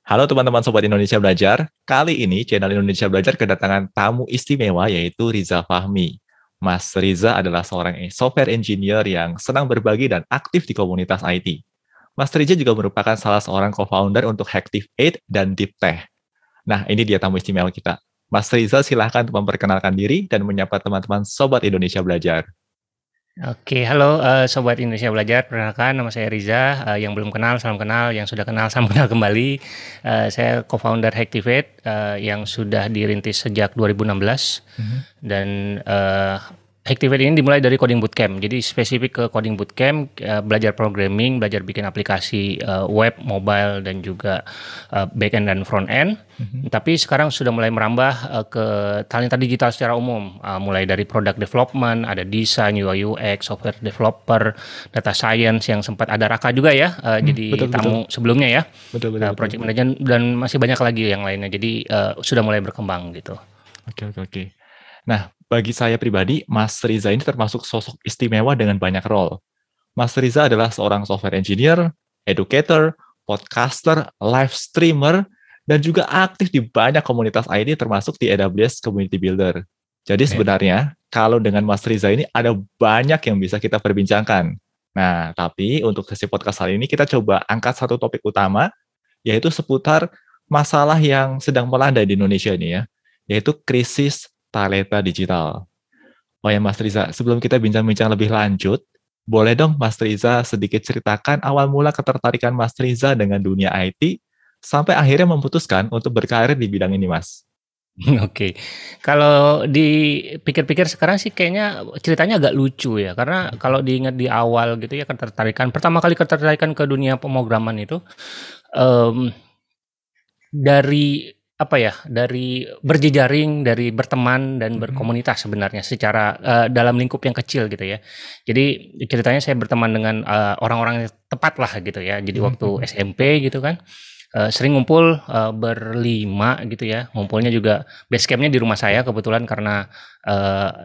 Halo teman-teman Sobat Indonesia Belajar, kali ini channel Indonesia Belajar kedatangan tamu istimewa yaitu Riza Fahmi. Mas Riza adalah seorang software engineer yang senang berbagi dan aktif di komunitas IT. Mas Riza juga merupakan salah seorang co-founder untuk Hacktiv8 dan DeepTech. Nah, ini dia tamu istimewa kita. Mas Riza silahkan memperkenalkan diri dan menyapa teman-teman Sobat Indonesia Belajar. Oke, halo Sobat Indonesia Belajar, perkenalkan nama saya Riza, yang belum kenal, salam kenal, yang sudah kenal, salam kenal kembali. Saya co-founder Hacktiv8 yang sudah dirintis sejak 2016 dan Hacktiv8 ini dimulai dari coding bootcamp, jadi spesifik ke coding bootcamp, belajar programming, belajar bikin aplikasi web, mobile, dan juga back-end dan front-end. Tapi sekarang sudah mulai merambah ke talenta digital secara umum, mulai dari product development, ada desain, UI UX, software developer, data science yang sempat ada Raka juga ya, jadi tamu sebelumnya ya, project management, dan masih banyak lagi yang lainnya. Jadi sudah mulai berkembang gitu. Oke. Nah, bagi saya pribadi, Mas Riza ini termasuk sosok istimewa dengan banyak role. Mas Riza adalah seorang software engineer, educator, podcaster, live streamer, dan juga aktif di banyak komunitas IT termasuk di AWS Community Builder. Jadi sebenarnya, kalau dengan Mas Riza ini ada banyak yang bisa kita perbincangkan. Nah, tapi untuk sesi podcast kali ini kita coba angkat satu topik utama, yaitu seputar masalah yang sedang melanda di Indonesia ini ya, yaitu krisis talenta digital. Oh ya Mas Riza, sebelum kita bincang-bincang lebih lanjut, boleh dong Mas Riza sedikit ceritakan awal mula ketertarikan Mas Riza dengan dunia IT, sampai akhirnya memutuskan untuk berkarir di bidang ini, Mas. Oke, kalau dipikir-pikir sekarang sih kayaknya ceritanya agak lucu ya, karena kalau diingat di awal gitu ya, pertama kali ketertarikan ke dunia pemrograman itu, dari berjejaring, dari berteman dan berkomunitas sebenarnya secara dalam lingkup yang kecil gitu ya. Jadi ceritanya saya berteman dengan orang-orang yang tepat lah gitu ya. Jadi waktu SMP gitu kan, sering ngumpul berlima gitu ya. Ngumpulnya juga base campnya di rumah saya kebetulan karena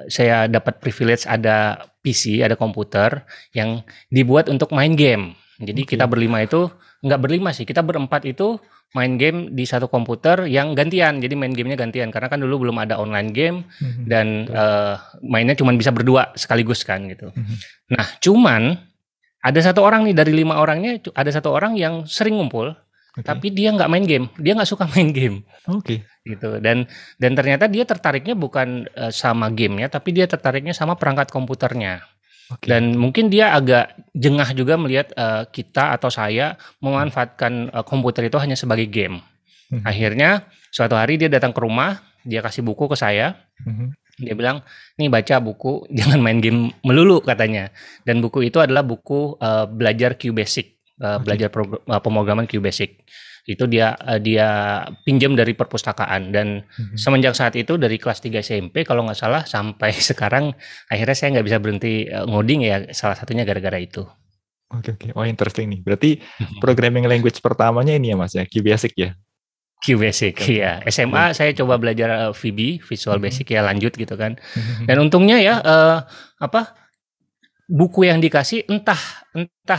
saya dapat privilege ada PC, ada komputer yang dibuat untuk main game. Jadi kita berlima itu, nggak berlima sih, kita berempat itu main game di satu komputer yang gantian. Jadi main gamenya gantian karena kan dulu belum ada online game dan mainnya cuma bisa berdua sekaligus kan gitu. Nah, cuman ada satu orang nih dari 5 orangnya, ada satu orang yang sering ngumpul, tapi dia nggak main game, dia nggak suka main game. Gitu. Dan ternyata dia tertariknya bukan sama gamenya, tapi dia tertariknya sama perangkat komputernya. Dan mungkin dia agak jengah juga melihat kita atau saya memanfaatkan komputer itu hanya sebagai game. Akhirnya suatu hari dia datang ke rumah, dia kasih buku ke saya. Dia bilang, nih baca buku, jangan main game melulu katanya. Dan buku itu adalah buku belajar QBasic, belajar pemrograman QBasic. Itu dia pinjam dari perpustakaan dan semenjak saat itu dari kelas 3 SMP kalau nggak salah sampai sekarang akhirnya saya nggak bisa berhenti ngoding ya, salah satunya gara-gara itu. Oke. Oh, interesting nih. Berarti programming language pertamanya ini ya Mas ya, QBasic ya? QBasic ya. SMA saya coba belajar VB, Visual Basic ya, lanjut gitu kan. Dan untungnya ya buku yang dikasih entah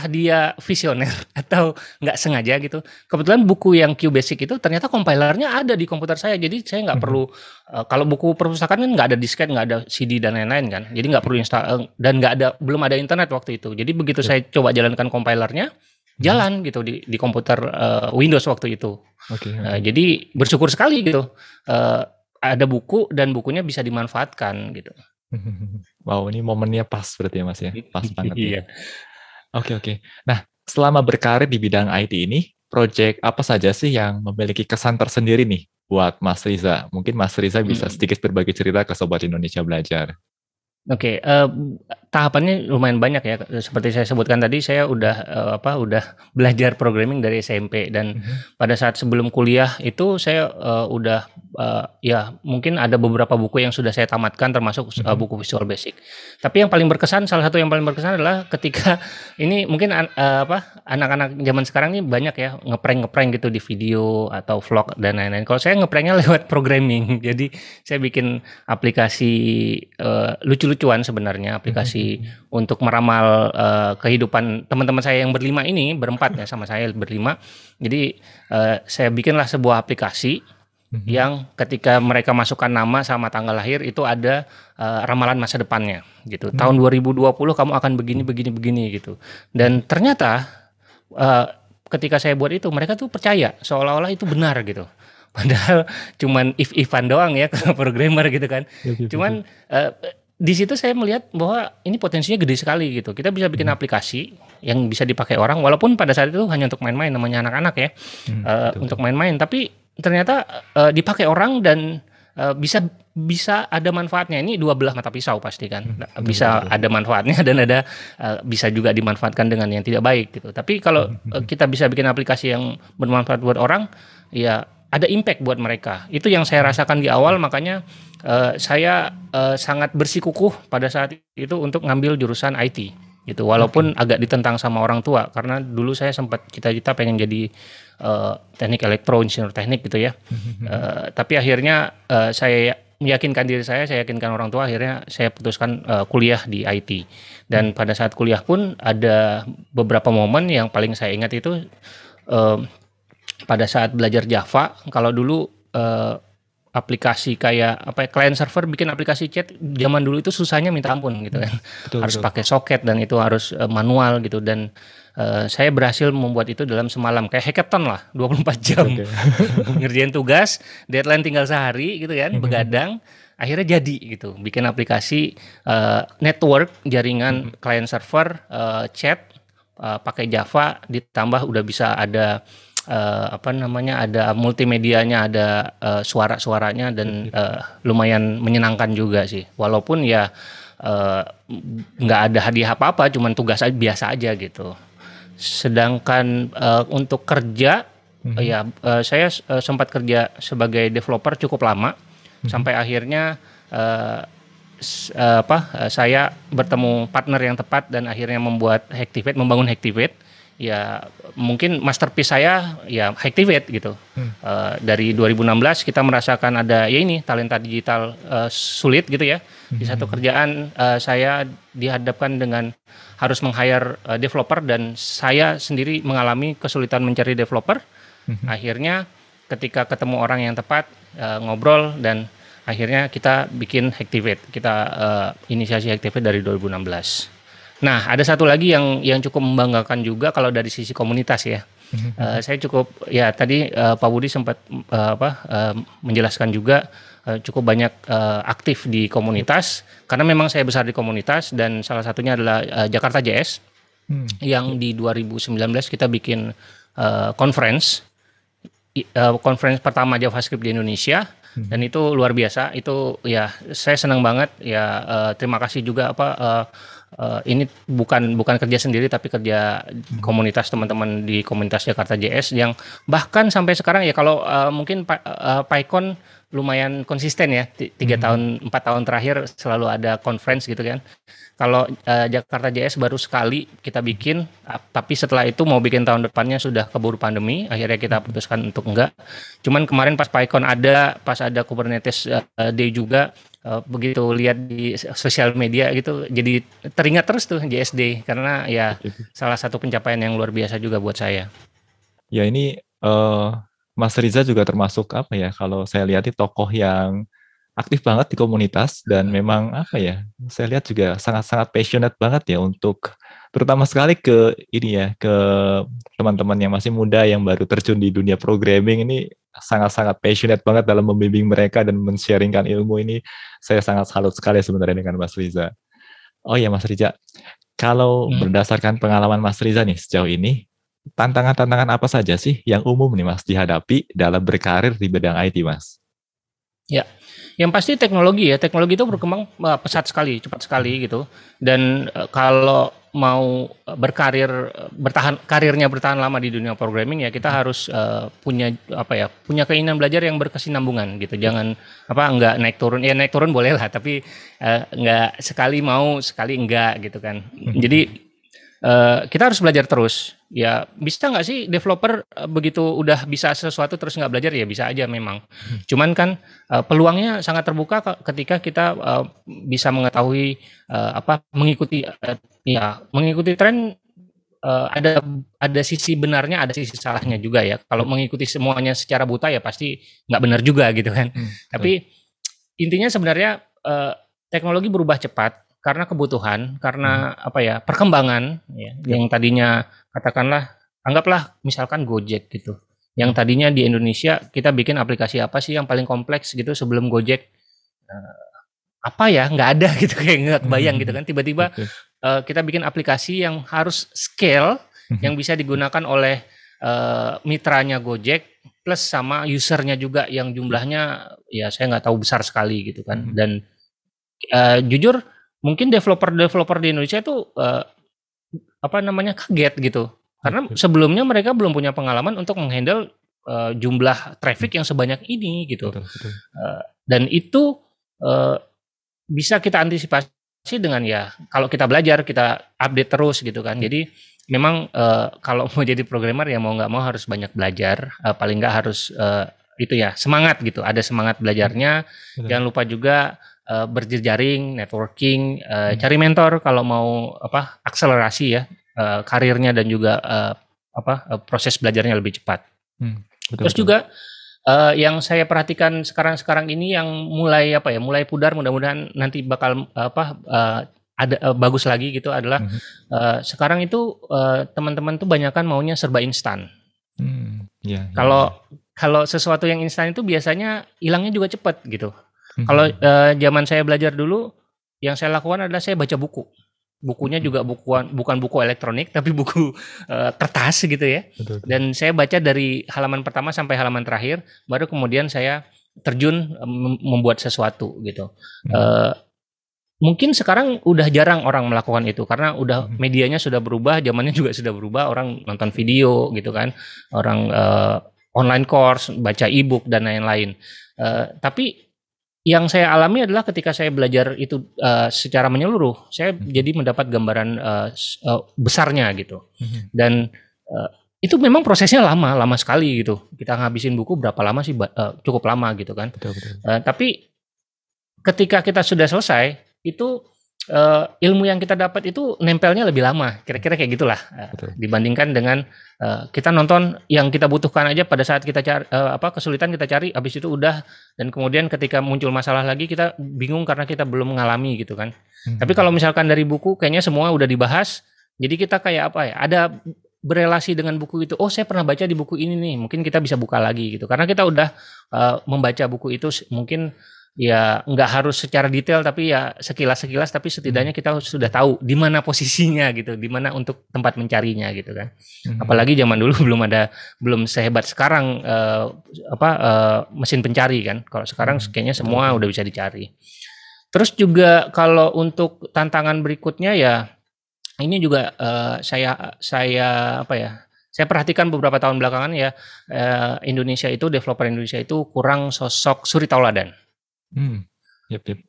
dia visioner atau nggak sengaja gitu. Kebetulan buku yang QBasic itu ternyata compilernya ada di komputer saya. Jadi saya nggak perlu, kalau buku perpustakaan kan nggak ada disket, nggak ada CD dan lain-lain kan. Jadi nggak perlu install dan belum ada internet waktu itu. Jadi begitu saya coba jalankan compilernya, jalan gitu di komputer Windows waktu itu. Jadi bersyukur sekali gitu. Ada buku dan bukunya bisa dimanfaatkan gitu. Wow, ini momennya pas berarti ya Mas ya, pas banget ya. Oke. Nah, selama berkarir di bidang IT ini, proyek apa saja sih yang memiliki kesan tersendiri nih buat Mas Riza? Mungkin Mas Riza bisa sedikit berbagi cerita ke Sobat Indonesia Belajar. Oke, tahapannya lumayan banyak ya. Seperti saya sebutkan tadi, saya udah belajar programming dari SMP dan pada saat sebelum kuliah itu saya udah ya mungkin ada beberapa buku yang sudah saya tamatkan termasuk buku Visual Basic. Tapi yang paling berkesan, salah satu yang paling berkesan adalah ketika ini mungkin anak-anak zaman sekarang ini banyak ya ngeprank gitu di video atau vlog dan lain-lain. Kalau saya ngepranknya lewat programming. Jadi saya bikin aplikasi lucu-lucuan sebenarnya, aplikasi untuk meramal kehidupan teman-teman saya yang berempat ya sama saya berlima. Jadi saya bikinlah sebuah aplikasi yang ketika mereka masukkan nama sama tanggal lahir itu ada ramalan masa depannya gitu. Tahun 2020 kamu akan begini gitu. Dan ternyata ketika saya buat itu mereka tuh percaya seolah-olah itu benar gitu. Padahal cuman if-ifan doang ya ke programmer gitu kan. Cuman di situ saya melihat bahwa ini potensinya gede sekali gitu. Kita bisa bikin aplikasi yang bisa dipakai orang walaupun pada saat itu hanya untuk main-main, namanya anak-anak ya. Untuk main-main, tapi ternyata dipakai orang dan bisa ada manfaatnya. Ini dua belah mata pisau pasti kan. Bisa ada manfaatnya dan ada bisa juga dimanfaatkan dengan yang tidak baik gitu. Tapi kalau kita bisa bikin aplikasi yang bermanfaat buat orang, ya ada impact buat mereka. Itu yang saya rasakan di awal, makanya saya sangat bersikukuh pada saat itu untuk ngambil jurusan IT gitu. Walaupun agak ditentang sama orang tua karena dulu saya sempat cita-cita pengen jadi teknik elektro, insinyur teknik gitu ya. Tapi akhirnya saya meyakinkan diri saya yakinkan orang tua, akhirnya saya putuskan kuliah di IT. Dan pada saat kuliah pun ada beberapa momen yang paling saya ingat itu pada saat belajar Java. Kalau dulu aplikasi kayak client server bikin aplikasi chat zaman dulu itu susahnya minta ampun gitu kan. Harus pakai soket dan itu harus manual gitu, dan saya berhasil membuat itu dalam semalam, kayak hackathon lah, 24 jam. Ngerjain tugas, deadline tinggal sehari gitu kan, begadang, akhirnya jadi gitu, bikin aplikasi network jaringan client server chat pakai Java, ditambah udah bisa ada ada multimedianya, ada suara-suaranya, dan lumayan menyenangkan juga sih. Walaupun ya nggak ada hadiah apa-apa, cuman tugas biasa aja gitu. Sedangkan untuk kerja, saya sempat kerja sebagai developer cukup lama, sampai akhirnya saya bertemu partner yang tepat dan akhirnya membangun Hacktivate. Ya mungkin masterpiece saya ya Hacktivate gitu. Dari 2016 kita merasakan ada ya ini talenta digital sulit gitu ya. Di satu kerjaan saya dihadapkan dengan harus meng-hire developer dan saya sendiri mengalami kesulitan mencari developer. Akhirnya ketika ketemu orang yang tepat, ngobrol, dan akhirnya kita bikin Hacktivate. Kita inisiasi Hacktivate dari 2016. Nah, ada satu lagi yang cukup membanggakan juga kalau dari sisi komunitas ya. Saya cukup ya tadi Pak Budi sempat menjelaskan juga cukup banyak aktif di komunitas karena memang saya besar di komunitas, dan salah satunya adalah Jakarta JS yang di 2019 kita bikin conference pertama JavaScript di Indonesia. Dan itu luar biasa. Itu ya saya senang banget ya. Terima kasih juga ini bukan kerja sendiri tapi kerja komunitas teman-teman di komunitas Jakarta JS yang bahkan sampai sekarang ya, kalau mungkin PyCon lumayan konsisten ya, 4 tahun terakhir selalu ada conference gitu kan. Kalau Jakarta JS baru sekali kita bikin, tapi setelah itu mau bikin tahun depannya sudah keburu pandemi, akhirnya kita putuskan untuk enggak. Cuman kemarin pas PyCon pas ada Kubernetes Day juga, begitu lihat di sosial media gitu, jadi teringat terus tuh JSD karena ya salah satu pencapaian yang luar biasa juga buat saya. Ya ini Mas Riza juga termasuk kalau saya lihat tokoh yang aktif banget di komunitas, dan memang saya lihat juga sangat-sangat passionate banget ya untuk terutama sekali ke teman-teman yang masih muda yang baru terjun di dunia programming ini, sangat-sangat passionate banget dalam membimbing mereka dan men-sharingkan ilmu ini. Saya sangat salut sekali sebenarnya dengan Mas Riza. Oh ya Mas Riza, kalau berdasarkan pengalaman Mas Riza nih sejauh ini, tantangan-tantangan apa saja sih yang umum nih Mas dihadapi dalam berkarir di bidang IT Mas? Ya, yang pasti teknologi itu berkembang pesat sekali, cepat sekali gitu. Dan kalau mau karirnya bertahan lama di dunia programming, ya kita harus punya keinginan belajar yang berkesinambungan gitu. Jangan enggak naik turun boleh lah, tapi enggak sekali mau sekali enggak gitu kan. Jadi kita harus belajar terus. Ya bisa nggak sih developer begitu udah bisa sesuatu terus nggak belajar? Ya bisa aja memang. Cuman kan peluangnya sangat terbuka ketika kita bisa mengetahui mengikuti tren. Ada sisi benarnya, ada sisi salahnya juga ya. Kalau mengikuti semuanya secara buta ya pasti nggak benar juga gitu kan. Tapi intinya sebenarnya teknologi berubah cepat karena kebutuhan, karena perkembangan ya. Yang tadinya katakanlah anggaplah misalkan Gojek gitu. Yang tadinya di Indonesia kita bikin aplikasi apa sih yang paling kompleks gitu sebelum Gojek, nggak ada gitu, kayak nggak kebayang gitu kan. Tiba-tiba kita bikin aplikasi yang harus scale, yang bisa digunakan oleh mitranya Gojek plus sama usernya juga yang jumlahnya ya saya nggak tahu besar sekali gitu kan. Dan jujur mungkin developer di Indonesia itu kaget gitu, karena sebelumnya mereka belum punya pengalaman untuk menghandle jumlah traffic yang sebanyak ini gitu. Dan itu bisa kita antisipasi dengan ya kalau kita belajar, kita update terus gitu kan. Jadi memang kalau mau jadi programmer ya mau nggak mau harus banyak belajar, paling nggak harus itu ya semangat gitu, ada semangat belajarnya. Jangan lupa juga berjejaring, networking, cari mentor kalau mau akselerasi ya karirnya dan juga proses belajarnya lebih cepat. Terus juga yang saya perhatikan sekarang ini yang mulai pudar, mudah-mudahan nanti bakal ada bagus lagi gitu adalah sekarang itu teman-teman tuh banyakan maunya serba instan. Kalau sesuatu yang instan itu biasanya hilangnya juga cepat gitu. Kalau zaman saya belajar dulu, yang saya lakukan adalah saya baca buku. Bukunya juga bukan buku elektronik, tapi buku kertas gitu ya. Dan saya baca dari halaman pertama sampai halaman terakhir, baru kemudian saya terjun membuat sesuatu gitu. Mungkin sekarang udah jarang orang melakukan itu karena udah medianya sudah berubah, zamannya juga sudah berubah. Orang nonton video gitu kan, orang online course, baca e-book dan lain-lain. Tapi yang saya alami adalah ketika saya belajar itu secara menyeluruh, saya jadi mendapat gambaran besarnya gitu. Dan itu memang prosesnya lama sekali gitu. Kita ngabisin buku berapa lama sih? Cukup lama gitu kan. Tapi ketika kita sudah selesai, itu ilmu yang kita dapat itu nempelnya lebih lama. Kira-kira kayak gitulah. Dibandingkan dengan kita nonton yang kita butuhkan aja pada saat kita cari kesulitan kita cari, habis itu udah, dan kemudian ketika muncul masalah lagi kita bingung karena kita belum mengalami gitu kan. Tapi kalau misalkan dari buku kayaknya semua udah dibahas, jadi kita kayak ada berelasi dengan buku itu. Oh, saya pernah baca di buku ini nih, mungkin kita bisa buka lagi gitu. Karena kita udah membaca buku itu mungkin ya nggak harus secara detail, tapi ya sekilas, tapi setidaknya kita sudah tahu di mana posisinya gitu, di mana untuk tempat mencarinya gitu kan. Apalagi zaman dulu belum sehebat sekarang mesin pencari kan. Kalau sekarang kayaknya semua udah bisa dicari. Terus juga kalau untuk tantangan berikutnya ya ini juga saya perhatikan beberapa tahun belakangan ya, developer Indonesia itu kurang sosok suri tauladan.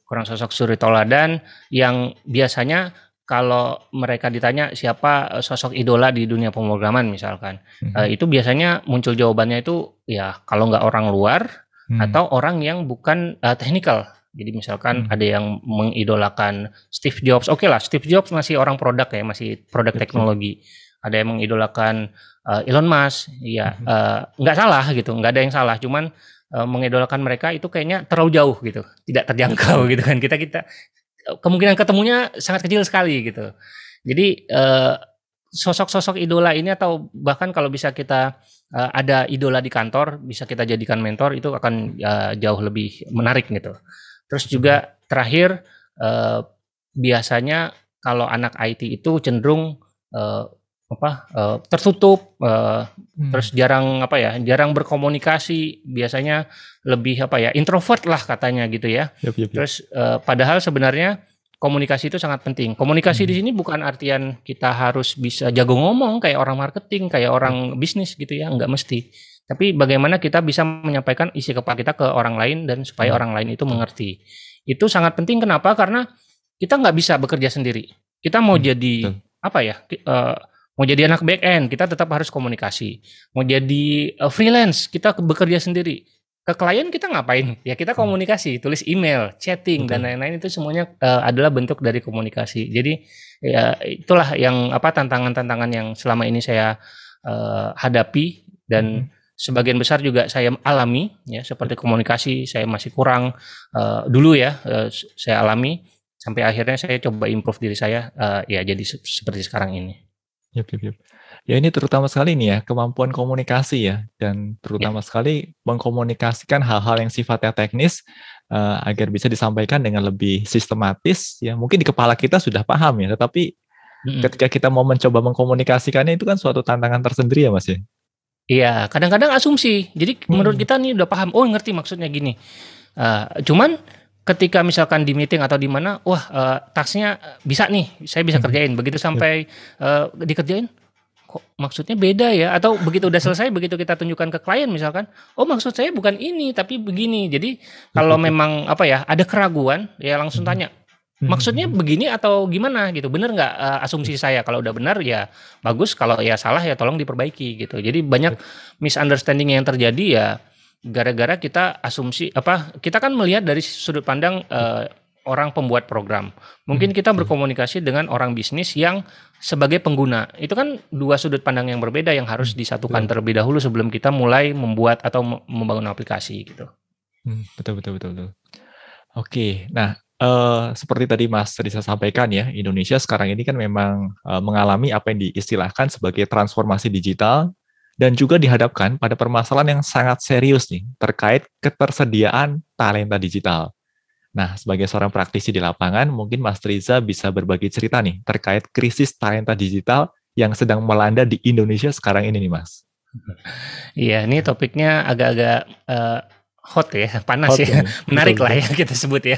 Kurang sosok suri tauladan yang biasanya kalau mereka ditanya siapa sosok idola di dunia pemrograman misalkan, itu biasanya muncul jawabannya itu ya kalau nggak orang luar atau orang yang bukan technical. Jadi misalkan ada yang mengidolakan Steve Jobs. Oke lah, Steve Jobs masih orang produk ya, masih produk teknologi. Ada yang mengidolakan Elon Musk, ya nggak salah gitu, nggak ada yang salah. Cuman mengidolakan mereka itu kayaknya terlalu jauh gitu, tidak terjangkau gitu kan. Kita kemungkinan ketemunya sangat kecil sekali gitu. Jadi sosok-sosok idola ini, atau bahkan kalau bisa kita ada idola di kantor, bisa kita jadikan mentor, itu akan jauh lebih menarik gitu. Terus juga terakhir biasanya kalau anak IT itu cenderung tertutup, terus jarang berkomunikasi, biasanya lebih introvert lah katanya gitu ya. Terus padahal sebenarnya komunikasi itu sangat penting. Komunikasi di sini bukan artian kita harus bisa jago ngomong kayak orang marketing, kayak orang bisnis gitu ya, nggak mesti. Tapi bagaimana kita bisa menyampaikan isi kepala kita ke orang lain dan supaya orang lain itu mengerti. Itu sangat penting. Kenapa? Karena kita nggak bisa bekerja sendiri. Kita mau jadi apa ya? Mau jadi anak back end, kita tetap harus komunikasi. Mau jadi freelance, kita bekerja sendiri. Ke klien kita ngapain? Ya kita komunikasi, tulis email, chatting dan lain-lain, itu semuanya adalah bentuk dari komunikasi. Jadi ya itulah yang tantangan-tantangan yang selama ini saya hadapi dan sebagian besar juga saya alami ya, seperti komunikasi saya masih kurang dulu ya, saya alami sampai akhirnya saya coba improve diri saya ya jadi seperti sekarang ini. Yap. Ya ini terutama sekali nih ya, kemampuan komunikasi ya, dan terutama sekali mengkomunikasikan hal-hal yang sifatnya teknis agar bisa disampaikan dengan lebih sistematis ya. Mungkin di kepala kita sudah paham ya, tetapi ketika kita mau mencoba mengkomunikasikannya itu kan suatu tantangan tersendiri ya Mas ya. Iya, kadang-kadang asumsi. Jadi menurut kita nih udah paham, oh ngerti maksudnya gini. Cuman ketika misalkan di meeting atau di mana, tasknya bisa nih, saya bisa kerjain. Begitu sampai dikerjain, kok maksudnya beda ya? Atau begitu udah selesai, begitu kita tunjukkan ke klien misalkan, oh maksud saya bukan ini, tapi begini. Jadi kalau memang ada keraguan, ya langsung tanya, maksudnya begini atau gimana gitu, bener nggak asumsi saya? Kalau udah benar ya bagus, kalau ya salah ya tolong diperbaiki gitu. Jadi banyak misunderstanding yang terjadi ya gara-gara kita asumsi kita kan melihat dari sudut pandang orang pembuat program. Mungkin kita berkomunikasi dengan orang bisnis yang sebagai pengguna. Itu kan dua sudut pandang yang berbeda yang harus disatukan terlebih dahulu sebelum kita mulai membuat atau membangun aplikasi gitu. Betul. Oke, nah seperti tadi Mas Riza sampaikan ya, Indonesia sekarang ini kan memang mengalami apa yang diistilahkan sebagai transformasi digital dan juga dihadapkan pada permasalahan yang sangat serius nih terkait ketersediaan talenta digital. Nah, sebagai seorang praktisi di lapangan, mungkin Mas Riza bisa berbagi cerita nih terkait krisis talenta digital yang sedang melanda di Indonesia sekarang ini nih Mas. Iya, ini topiknya agak-agak hot ya, panas ya, menarik lah ya kita sebut ya.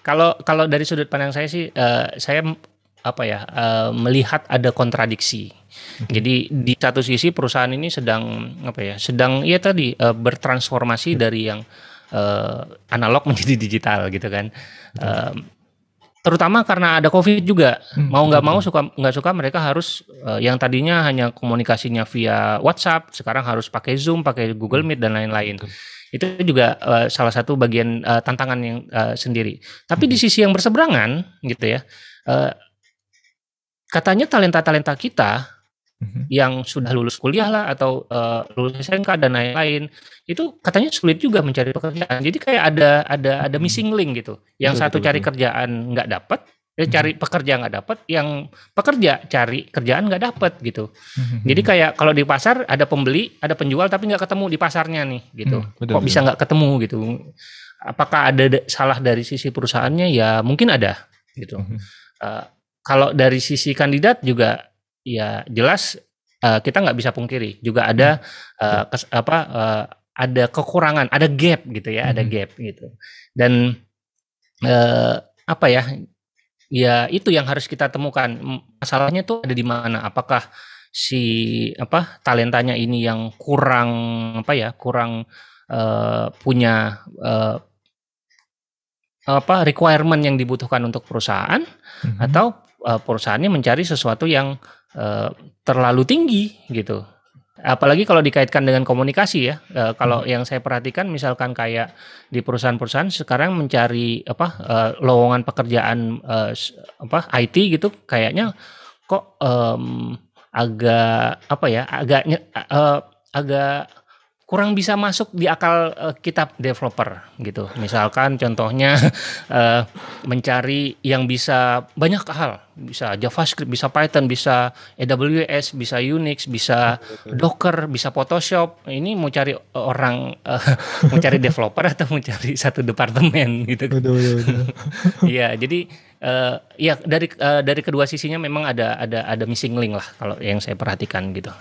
Kalau dari sudut pandang saya sih, saya melihat ada kontradiksi. Jadi di satu sisi perusahaan ini sedang bertransformasi dari yang analog menjadi digital gitu kan. Terutama karena ada COVID juga, mau nggak mau nggak suka mereka harus yang tadinya hanya komunikasinya via WhatsApp, sekarang harus pakai Zoom, pakai Google Meet dan lain-lain. Itu juga salah satu bagian tantangan yang sendiri. Tapi di sisi yang berseberangan gitu ya, katanya talenta-talenta kita yang sudah lulus kuliah lah atau lulus SMK dan lain-lain, itu katanya sulit juga mencari pekerjaan. Jadi kayak ada missing link gitu. Yang satu cari kerjaan nggak dapat, cari pekerja nggak dapat, yang pekerja cari kerjaan nggak dapat gitu. Jadi kayak kalau di pasar ada pembeli, ada penjual tapi nggak ketemu di pasarnya nih gitu. Kok bisa nggak ketemu gitu? Apakah ada salah dari sisi perusahaannya? Ya mungkin ada gitu. Kalau dari sisi kandidat juga ya jelas kita nggak bisa pungkiri juga ada ada kekurangan, ada gap gitu ya, ada gap gitu. Dan ya itu yang harus kita temukan. Masalahnya tuh ada di mana? Apakah si talentanya ini yang kurang punya requirement yang dibutuhkan untuk perusahaan, atau perusahaannya mencari sesuatu yang terlalu tinggi gitu. Apalagi kalau dikaitkan dengan komunikasi ya. Kalau yang saya perhatikan misalkan kayak di perusahaan-perusahaan sekarang mencari lowongan pekerjaan IT gitu, kayaknya kok agak kurang bisa masuk di akal kita developer gitu. Misalkan contohnya mencari yang bisa banyak hal, bisa JavaScript, bisa Python, bisa AWS, bisa Unix, bisa Docker, bisa Photoshop. Ini mau cari orang mau cari developer atau mau cari satu departemen gitu. Iya, jadi ya dari kedua sisinya memang ada missing link lah kalau yang saya perhatikan gitu.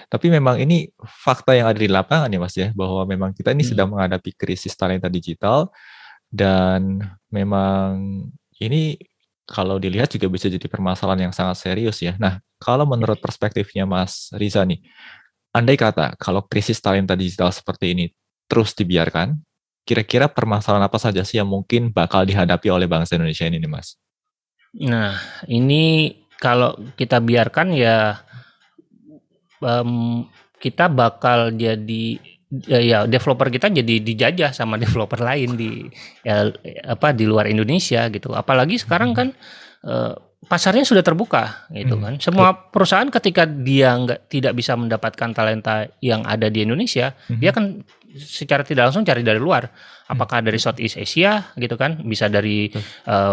Tapi memang ini fakta yang ada di lapangan ya Mas ya, bahwa memang kita ini sedang menghadapi krisis talenta digital Dan memang ini kalau dilihat juga bisa jadi permasalahan yang sangat serius ya. Nah, kalau menurut perspektifnya Mas Riza nih, andai kata kalau krisis talenta digital seperti ini terus dibiarkan, kira-kira permasalahan apa saja sih yang mungkin bakal dihadapi oleh bangsa Indonesia ini nih, Mas? Nah, ini kalau kita biarkan ya, kita bakal jadi ya developer kita jadi dijajah sama developer lain di luar Indonesia gitu. Apalagi sekarang kan pasarnya sudah terbuka gitu kan. Semua perusahaan ketika dia tidak bisa mendapatkan talenta yang ada di Indonesia, dia kan secara tidak langsung cari dari luar. Apakah dari Southeast Asia gitu kan, bisa dari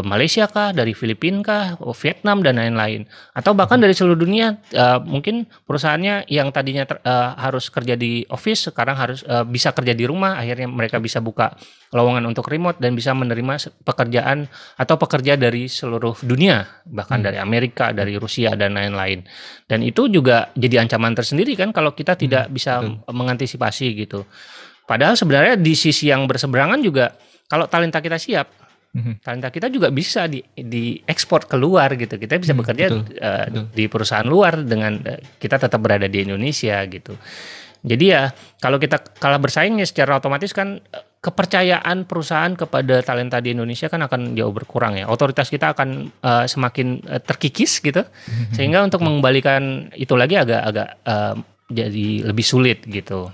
Malaysia kah, dari Filipina kah, Vietnam dan lain-lain, atau bahkan dari seluruh dunia. Mungkin perusahaannya yang tadinya harus kerja di office sekarang harus bisa kerja di rumah. Akhirnya mereka bisa buka lowongan untuk remote dan bisa menerima pekerjaan atau pekerja dari seluruh dunia, bahkan dari Amerika, dari Rusia dan lain-lain. Dan itu juga jadi ancaman tersendiri kan kalau kita tidak bisa mengantisipasi gitu. Padahal sebenarnya di sisi yang berseberangan juga, kalau talenta kita siap, talenta kita juga bisa diekspor keluar gitu. Kita bisa bekerja di perusahaan luar dengan kita tetap berada di Indonesia gitu. Jadi ya kalau kita kalah bersaingnya secara otomatis kan kepercayaan perusahaan kepada talenta di Indonesia kan akan jauh berkurang ya. Otoritas kita akan semakin terkikis gitu. Sehingga untuk mengembalikan itu lagi agak jadi lebih sulit gitu.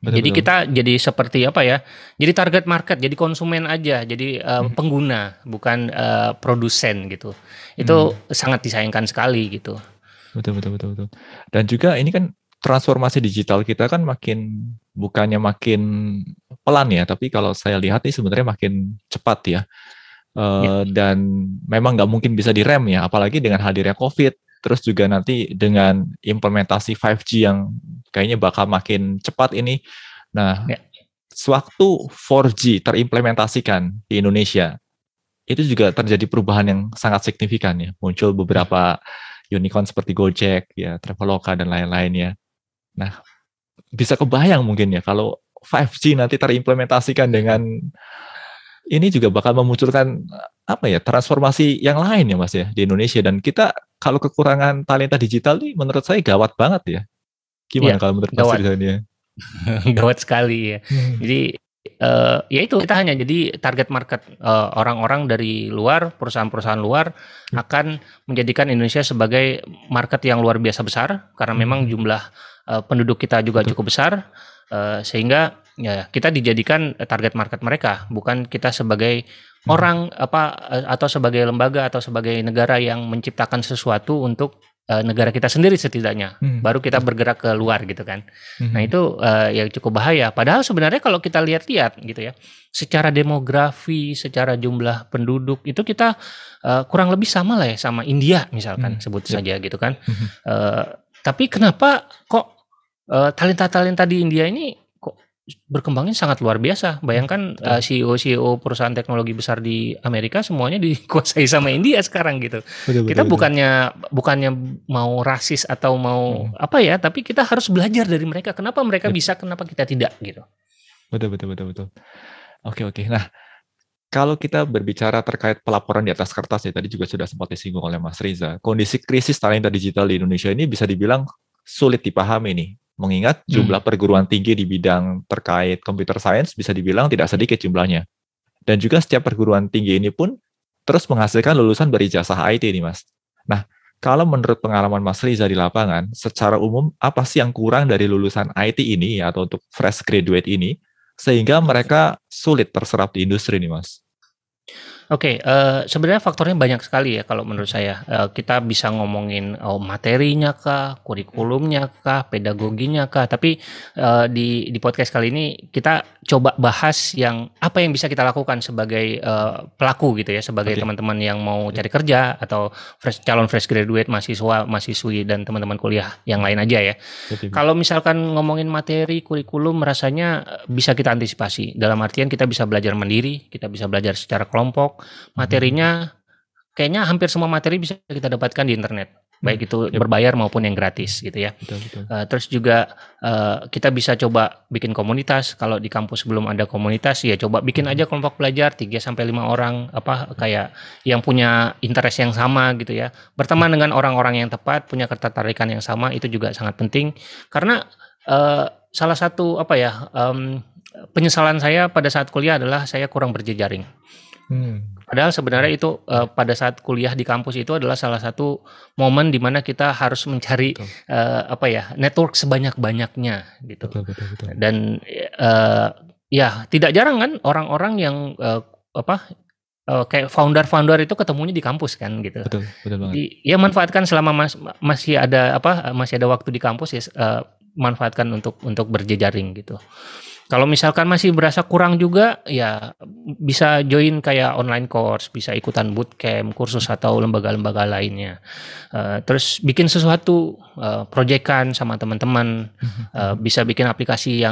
Jadi kita jadi seperti apa ya? Jadi target market, jadi konsumen aja, jadi pengguna, bukan produsen gitu. Itu sangat disayangkan sekali gitu. Betul. Dan juga ini kan transformasi digital kita kan bukannya makin pelan ya, tapi kalau saya lihat ini sebenarnya makin cepat ya. Dan memang nggak mungkin bisa direm ya, apalagi dengan hadirnya COVID. Terus juga nanti dengan implementasi 5G yang kayaknya bakal makin cepat ini. Nah, sewaktu 4G terimplementasikan di Indonesia, itu juga terjadi perubahan yang sangat signifikan ya. Muncul beberapa unicorn seperti Gojek, ya, Traveloka, dan lain-lain ya. Nah, bisa kebayang mungkin ya kalau 5G nanti terimplementasikan dengan ini juga bakal memunculkan transformasi yang lain ya Mas ya di Indonesia. Dan kita kalau kekurangan talenta digital nih menurut saya gawat banget ya. Gimana kalau menurut Mas Rizal ya? Gawat sekali ya. Jadi ya itu kita hanya jadi target market orang-orang dari luar, perusahaan-perusahaan luar akan menjadikan Indonesia sebagai market yang luar biasa besar karena memang jumlah penduduk kita juga cukup besar, sehingga ya kita dijadikan target market mereka, bukan kita sebagai orang atau sebagai lembaga atau sebagai negara yang menciptakan sesuatu untuk negara kita sendiri setidaknya, baru kita bergerak ke luar gitu kan. Nah itu ya cukup bahaya. Padahal sebenarnya kalau kita lihat-lihat gitu ya, secara demografi, secara jumlah penduduk itu kita kurang lebih sama lah ya sama India misalkan sebut saja gitu kan. Tapi kenapa kok talenta-talenta di India ini kok berkembangnya sangat luar biasa. Bayangkan CEO perusahaan teknologi besar di Amerika semuanya dikuasai sama India sekarang gitu. Kita bukannya mau rasis atau mau apa ya, tapi kita harus belajar dari mereka. Kenapa mereka bisa, kenapa kita tidak gitu. Betul. Oke. Nah, kalau kita berbicara terkait pelaporan di atas kertas ya, tadi juga sudah sempat disinggung oleh Mas Riza. Kondisi krisis talenta digital di Indonesia ini bisa dibilang sulit dipahami nih. Mengingat jumlah perguruan tinggi di bidang terkait computer science bisa dibilang tidak sedikit jumlahnya. Dan juga setiap perguruan tinggi ini pun terus menghasilkan lulusan berijazah IT nih Mas. Nah, kalau menurut pengalaman Mas Riza di lapangan, secara umum apa sih yang kurang dari lulusan IT ini atau untuk fresh graduate ini sehingga mereka sulit terserap di industri nih Mas? Oke, sebenarnya faktornya banyak sekali ya kalau menurut saya. Kita bisa ngomongin materinya kah, kurikulumnya kah, pedagoginya kah. Tapi di podcast kali ini kita coba bahas apa yang bisa kita lakukan sebagai pelaku gitu ya, sebagai teman-teman yang mau cari kerja atau calon fresh graduate, mahasiswa, mahasiswi dan teman-teman kuliah yang lain aja ya. Kalau misalkan ngomongin materi, kurikulum, rasanya bisa kita antisipasi. Dalam artian kita bisa belajar mandiri, kita bisa belajar secara kelompok. Materinya kayaknya hampir semua materi bisa kita dapatkan di internet. baik itu Yep. berbayar maupun yang gratis gitu ya. Betul. Terus juga kita bisa coba bikin komunitas. Kalau di kampus belum ada komunitas, ya coba bikin aja kelompok belajar 3-5 orang, kayak yang punya interest yang sama gitu ya. Berteman dengan orang-orang yang tepat, punya ketertarikan yang sama, itu juga sangat penting. Karena salah satu penyesalan saya pada saat kuliah adalah saya kurang berjejaring. Padahal sebenarnya itu pada saat kuliah di kampus itu adalah salah satu momen di mana kita harus mencari network sebanyak-banyaknya gitu. Betul. Dan ya tidak jarang kan orang-orang yang kayak founder itu ketemunya di kampus kan gitu. Betul banget. Jadi ya manfaatkan selama masih ada waktu di kampus ya, manfaatkan untuk berjejaring gitu. Kalau misalkan masih berasa kurang juga, ya bisa join kayak online course, bisa ikutan bootcamp, kursus atau lembaga-lembaga lainnya. Terus bikin sesuatu, proyekan sama teman-teman, bisa bikin aplikasi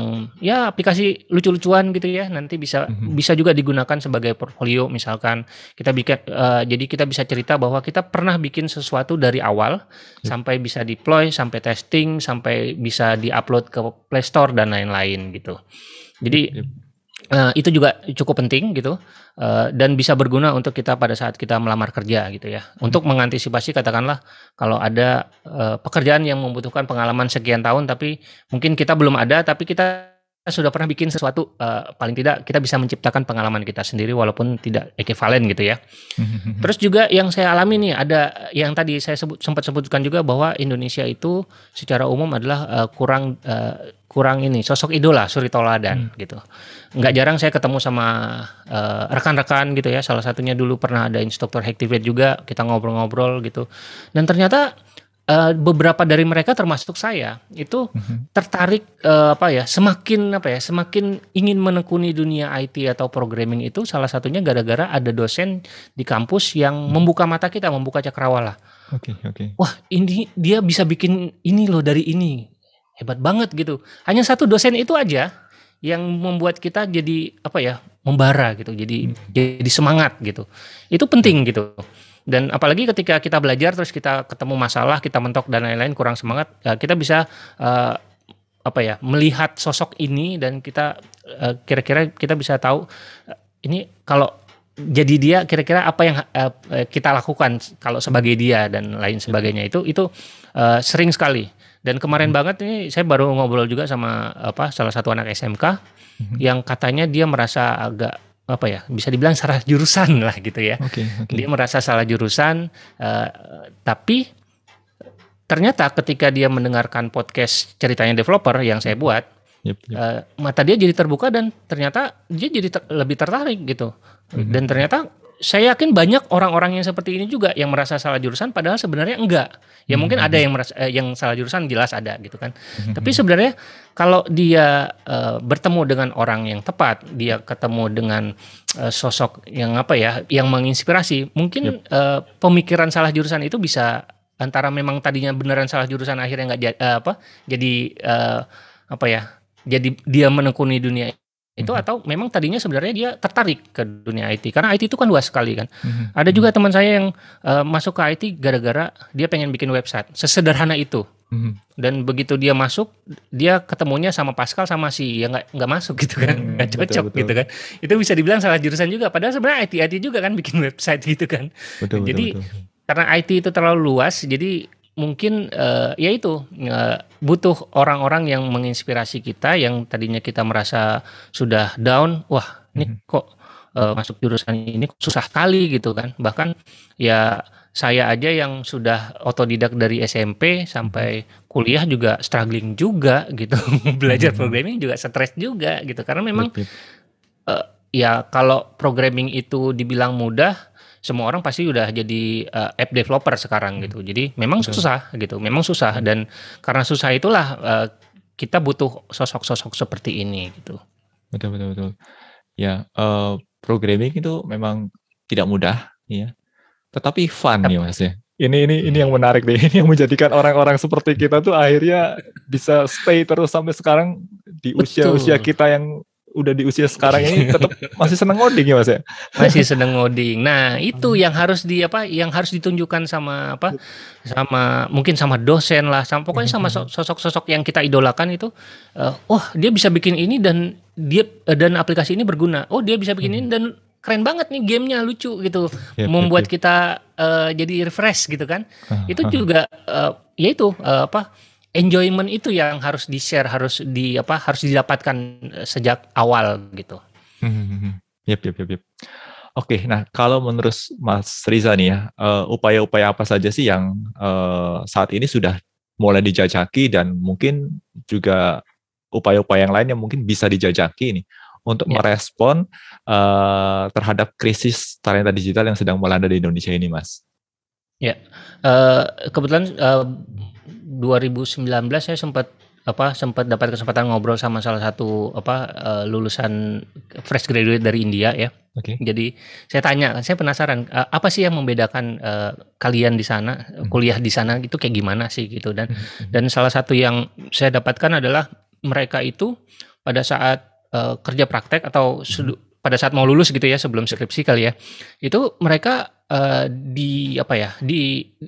aplikasi lucu-lucuan gitu ya. Nanti bisa juga digunakan sebagai portfolio. Misalkan kita bikin, jadi kita bisa cerita bahwa kita pernah bikin sesuatu dari awal sampai bisa deploy, sampai testing, sampai bisa diupload ke Play Store dan lain-lain gitu. Jadi itu juga cukup penting gitu, dan bisa berguna untuk kita pada saat kita melamar kerja gitu ya. Untuk mengantisipasi katakanlah kalau ada pekerjaan yang membutuhkan pengalaman sekian tahun tapi mungkin kita belum ada, tapi kita sudah pernah bikin sesuatu, paling tidak kita bisa menciptakan pengalaman kita sendiri walaupun tidak ekivalen gitu ya. Terus juga yang saya alami nih, ada yang tadi saya sempat sebutkan juga bahwa Indonesia itu secara umum adalah kurang ini sosok idola, suri toladan gitu. Nggak jarang saya ketemu sama rekan-rekan gitu ya. Salah satunya dulu pernah ada instruktur Hacktivate juga, kita ngobrol-ngobrol gitu. Dan ternyata beberapa dari mereka termasuk saya itu tertarik semakin ingin menekuni dunia IT atau programming itu, salah satunya gara-gara ada dosen di kampus yang membuka mata kita, membuka cakrawala. Oke. Wah, ini dia bisa bikin ini loh dari ini, hebat banget gitu. Hanya satu dosen itu aja yang membuat kita jadi membara gitu, jadi semangat gitu. Itu penting gitu. Dan apalagi ketika kita belajar terus kita ketemu masalah, kita mentok dan lain-lain, kurang semangat, kita bisa melihat sosok ini dan kita kira-kira kita bisa tahu ini kalau jadi dia kira-kira apa yang kita lakukan kalau sebagai dia dan lain sebagainya. Itu sering sekali. Dan kemarin banget ini saya baru ngobrol juga sama salah satu anak SMK yang katanya dia merasa agak bisa dibilang salah jurusan lah gitu ya. Okay. Dia merasa salah jurusan, tapi ternyata ketika dia mendengarkan podcast ceritanya developer yang saya buat, mata dia jadi terbuka dan ternyata dia jadi lebih tertarik gitu. Dan ternyata saya yakin banyak orang-orang yang seperti ini juga yang merasa salah jurusan padahal sebenarnya enggak. Ya mungkin ada yang merasa yang salah jurusan, jelas ada gitu kan. Tapi sebenarnya kalau dia bertemu dengan orang yang tepat, dia ketemu dengan sosok yang yang menginspirasi, mungkin pemikiran salah jurusan itu bisa antara memang tadinya beneran salah jurusan akhirnya enggak jadi dia menekuni dunia itu, atau memang tadinya sebenarnya dia tertarik ke dunia IT, karena IT itu kan luas sekali kan. Ada juga teman saya yang masuk ke IT gara-gara dia pengen bikin website, sesederhana itu. Dan begitu dia masuk, dia ketemunya sama Pascal sama si yang nggak masuk gitu kan, nggak cocok betul. Gitu kan. Itu bisa dibilang salah jurusan juga, padahal sebenarnya IT juga kan bikin website gitu kan. Jadi karena IT itu terlalu luas, jadi mungkin butuh orang-orang yang menginspirasi kita, yang tadinya kita merasa sudah down, wah ini kok masuk jurusan ini susah kali gitu kan. Bahkan ya saya aja yang sudah otodidak dari SMP sampai kuliah juga struggling juga gitu. Belajar programming juga stres juga gitu, karena memang ya kalau programming itu dibilang mudah, semua orang pasti udah jadi app developer sekarang gitu. Jadi memang susah gitu, memang susah, dan karena susah itulah kita butuh sosok-sosok seperti ini gitu. Betul. Ya, programming itu memang tidak mudah, ya. Tetapi fun nih Mas ya. Ini yang menarik nih. Ini yang menjadikan orang-orang seperti kita tuh akhirnya bisa stay terus sampai sekarang di usia-usia kita yang udah di usia sekarang ini tetap masih seneng ngoding ya Mas ya? Masih sedang ngoding. Nah, itu yang harus yang harus ditunjukkan sama mungkin sama dosen lah, pokoknya sama sosok-sosok yang kita idolakan itu. Oh, dia bisa bikin ini dan dan aplikasi ini berguna. Oh, dia bisa bikin ini dan keren banget nih gamenya, lucu gitu. Membuat kita jadi refresh gitu kan. Itu juga ya itu enjoyment itu yang harus di-share, harus didapatkan sejak awal gitu. Yap. Oke, nah kalau menurut Mas Riza nih ya, upaya-upaya apa saja sih yang saat ini sudah mulai dijajaki dan mungkin juga upaya-upaya yang lain yang mungkin bisa dijajaki nih untuk merespon terhadap krisis talenta digital yang sedang melanda di Indonesia ini, Mas? Ya, kebetulan 2019 saya sempat dapat kesempatan ngobrol sama salah satu lulusan fresh graduate dari India ya. Okay. Jadi saya tanya, saya penasaran apa sih yang membedakan kalian di sana, kuliah di sana itu kayak gimana sih gitu, dan salah satu yang saya dapatkan adalah mereka itu pada saat kerja praktek atau pada saat mau lulus gitu ya, sebelum skripsi kali ya, itu mereka di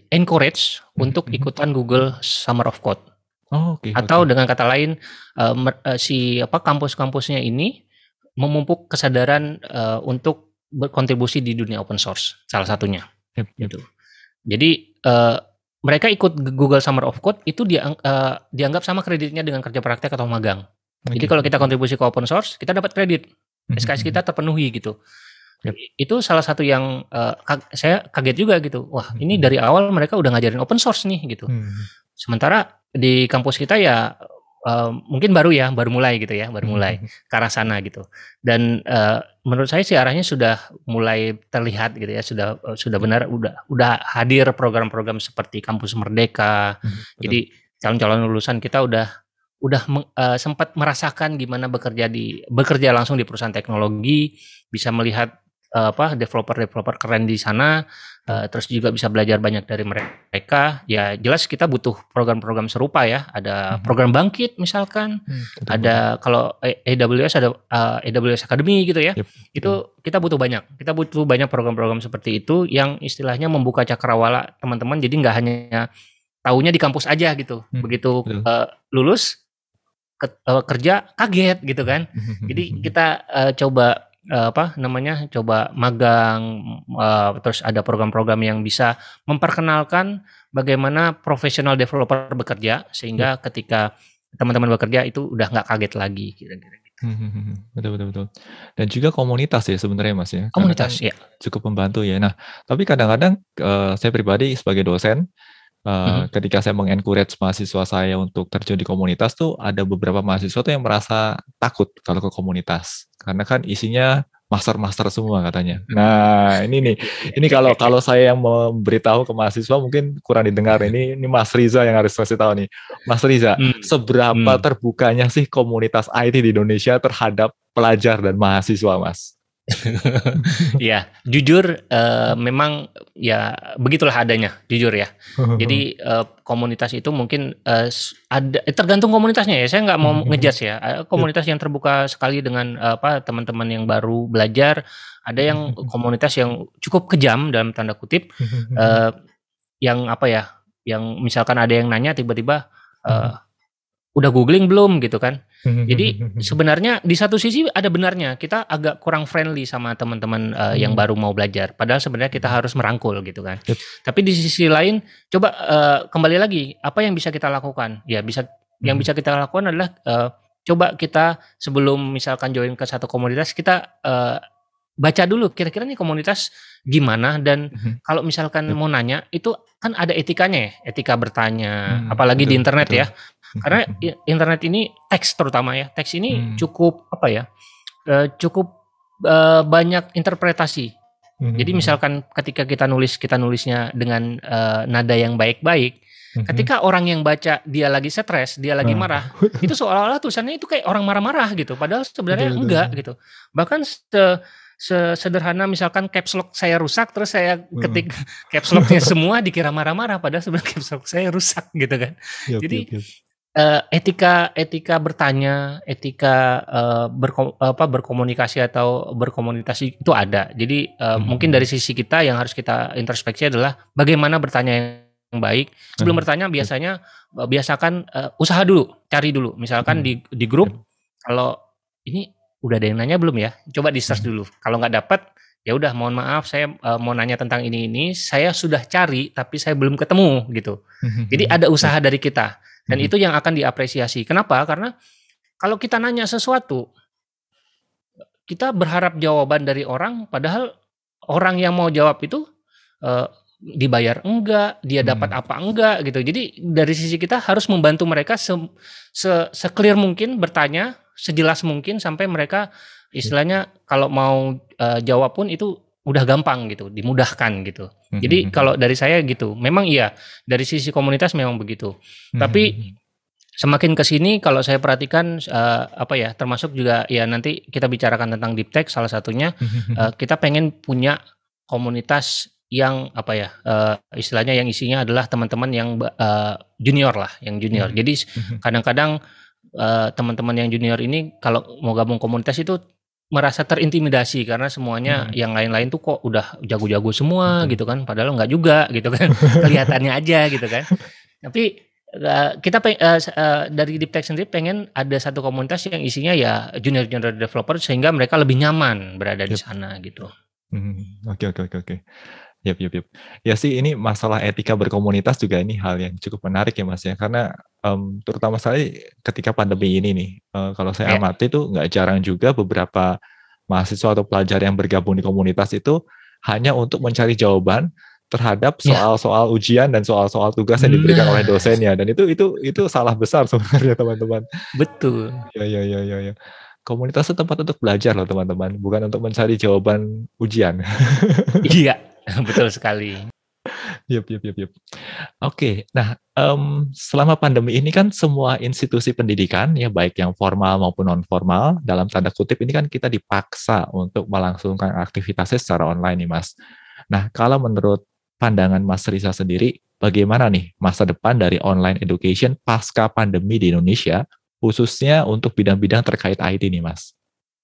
encourage untuk ikutan Google Summer of Code. Atau dengan kata lain kampus-kampusnya ini memupuk kesadaran untuk berkontribusi di dunia open source, salah satunya. Gitu. Jadi mereka ikut Google Summer of Code itu dianggap sama kreditnya dengan kerja praktek atau magang. Jadi kalau kita kontribusi ke open source, kita dapat kredit, SKS kita terpenuhi gitu. Itu salah satu yang saya kaget juga gitu. Wah, ini dari awal mereka udah ngajarin open source nih gitu. Sementara di kampus kita ya mungkin baru mulai gitu ya, baru mulai ke arah sana gitu. Dan menurut saya sih arahnya sudah mulai terlihat gitu ya, sudah benar udah hadir program-program seperti Kampus Merdeka. Jadi calon-calon lulusan kita udah sempat merasakan gimana bekerja langsung di perusahaan teknologi, bisa melihat developer keren di sana, terus juga bisa belajar banyak dari mereka. Ya jelas kita butuh program-program serupa ya. Ada program Bangkit misalkan, ada kalau AWS ada AWS Academy gitu ya. Itu kita butuh banyak. Kita butuh banyak program-program seperti itu yang istilahnya membuka cakrawala teman-teman. Jadi nggak hanya taunya di kampus aja gitu. Begitu lulus kerja kaget gitu kan. Jadi kita coba magang, terus ada program-program yang bisa memperkenalkan bagaimana profesional developer bekerja, sehingga ketika teman-teman bekerja itu udah nggak kaget lagi kira-kira gitu. Betul. Dan juga komunitas ya sebenarnya Mas ya. Komunitas ya. Cukup membantu ya. Nah, tapi kadang-kadang saya pribadi sebagai dosen, ketika saya mengencourage mahasiswa saya untuk terjun di komunitas tuh ada beberapa mahasiswa tuh yang merasa takut kalau ke komunitas karena kan isinya master semua katanya. Nah ini kalau saya yang memberitahu ke mahasiswa mungkin kurang didengar. Ini Mas Riza yang harus kasih tahu nih. Mas Riza, seberapa terbukanya sih komunitas IT di Indonesia terhadap pelajar dan mahasiswa, Mas? Ya, jujur memang ya begitulah adanya, jujur ya. Jadi komunitas itu mungkin ada tergantung komunitasnya ya. Saya nggak mau ngejudge ya. Komunitas yang terbuka sekali dengan teman-teman yang baru belajar. Ada yang komunitas yang cukup kejam dalam tanda kutip, yang yang misalkan ada yang nanya tiba-tiba udah googling belum gitu kan. Jadi sebenarnya di satu sisi ada benarnya, kita agak kurang friendly sama teman-teman yang baru mau belajar. Padahal sebenarnya kita harus merangkul gitu kan. Tapi di sisi lain coba kembali lagi, apa yang bisa kita lakukan? Ya yang bisa kita lakukan adalah coba kita sebelum misalkan join ke satu komunitas, kita baca dulu kira-kira nih komunitas gimana, dan kalau misalkan mau nanya itu kan ada etikanya ya, etika bertanya, apalagi di internet ya. Karena internet ini teks terutama ya, teks ini cukup banyak interpretasi. Jadi misalkan ketika kita nulisnya dengan nada yang baik-baik, ketika orang yang baca dia lagi stres, dia lagi marah, itu seolah-olah tulisannya itu kayak orang marah-marah gitu. Padahal sebenarnya enggak gitu. Bahkan sederhana misalkan caps lock saya rusak, terus saya ketik caps locknya semua dikira marah-marah, padahal sebenarnya caps lock saya rusak gitu kan. Jadi etika bertanya, etika berkomunikasi atau berkomunitas itu ada. Jadi mungkin dari sisi kita yang harus kita introspeksi adalah bagaimana bertanya yang baik. Sebelum bertanya biasanya biasakan usaha dulu, cari dulu. Misalkan di grup, kalau ini udah ada yang nanya belum ya? Coba di search dulu. Kalau nggak dapat, ya udah mohon maaf, saya mau nanya tentang ini. Saya sudah cari tapi saya belum ketemu gitu. Jadi ada usaha dari kita. Dan itu yang akan diapresiasi. Kenapa? Karena kalau kita nanya sesuatu, kita berharap jawaban dari orang, padahal orang yang mau jawab itu dibayar enggak, dia dapat apa enggak gitu. Jadi dari sisi kita harus membantu mereka se-clear mungkin bertanya, sejelas mungkin sampai mereka istilahnya kalau mau jawab pun itu udah gampang gitu, dimudahkan gitu. Jadi kalau dari saya gitu, memang iya dari sisi komunitas memang begitu. Tapi semakin ke sini kalau saya perhatikan termasuk juga ya nanti kita bicarakan tentang deep tech salah satunya, kita pengen punya komunitas yang istilahnya yang isinya adalah teman-teman yang junior lah, yang junior. Jadi kadang-kadang teman-teman yang junior ini kalau mau gabung komunitas itu merasa terintimidasi karena semuanya yang lain-lain tuh kok udah jago-jago semua gitu kan, padahal nggak juga gitu kan, kelihatannya aja gitu kan. Tapi kita dari Deep Tech sendiri pengen ada satu komunitas yang isinya ya junior-junior developer sehingga mereka lebih nyaman berada di sana gitu. Oke. Yap. Ya sih, ini masalah etika berkomunitas juga ini hal yang cukup menarik ya Mas ya, karena terutama sekali ketika pandemi ini nih, kalau saya amati tuh nggak jarang juga beberapa mahasiswa atau pelajar yang bergabung di komunitas itu hanya untuk mencari jawaban terhadap soal-soal ujian dan soal-soal tugas yang diberikan oleh dosennya, dan itu salah besar sebenarnya teman-teman. Betul. Ya. Komunitas itu tempat untuk belajar loh teman-teman, bukan untuk mencari jawaban ujian. Iya. Betul sekali. Yap. Oke, nah selama pandemi ini kan semua institusi pendidikan ya baik yang formal maupun non formal dalam tanda kutip ini kan kita dipaksa untuk melangsungkan aktivitasnya secara online nih Mas. Nah kalau menurut pandangan Mas Riza sendiri, bagaimana nih masa depan dari online education pasca pandemi di Indonesia, khususnya untuk bidang-bidang terkait IT nih Mas?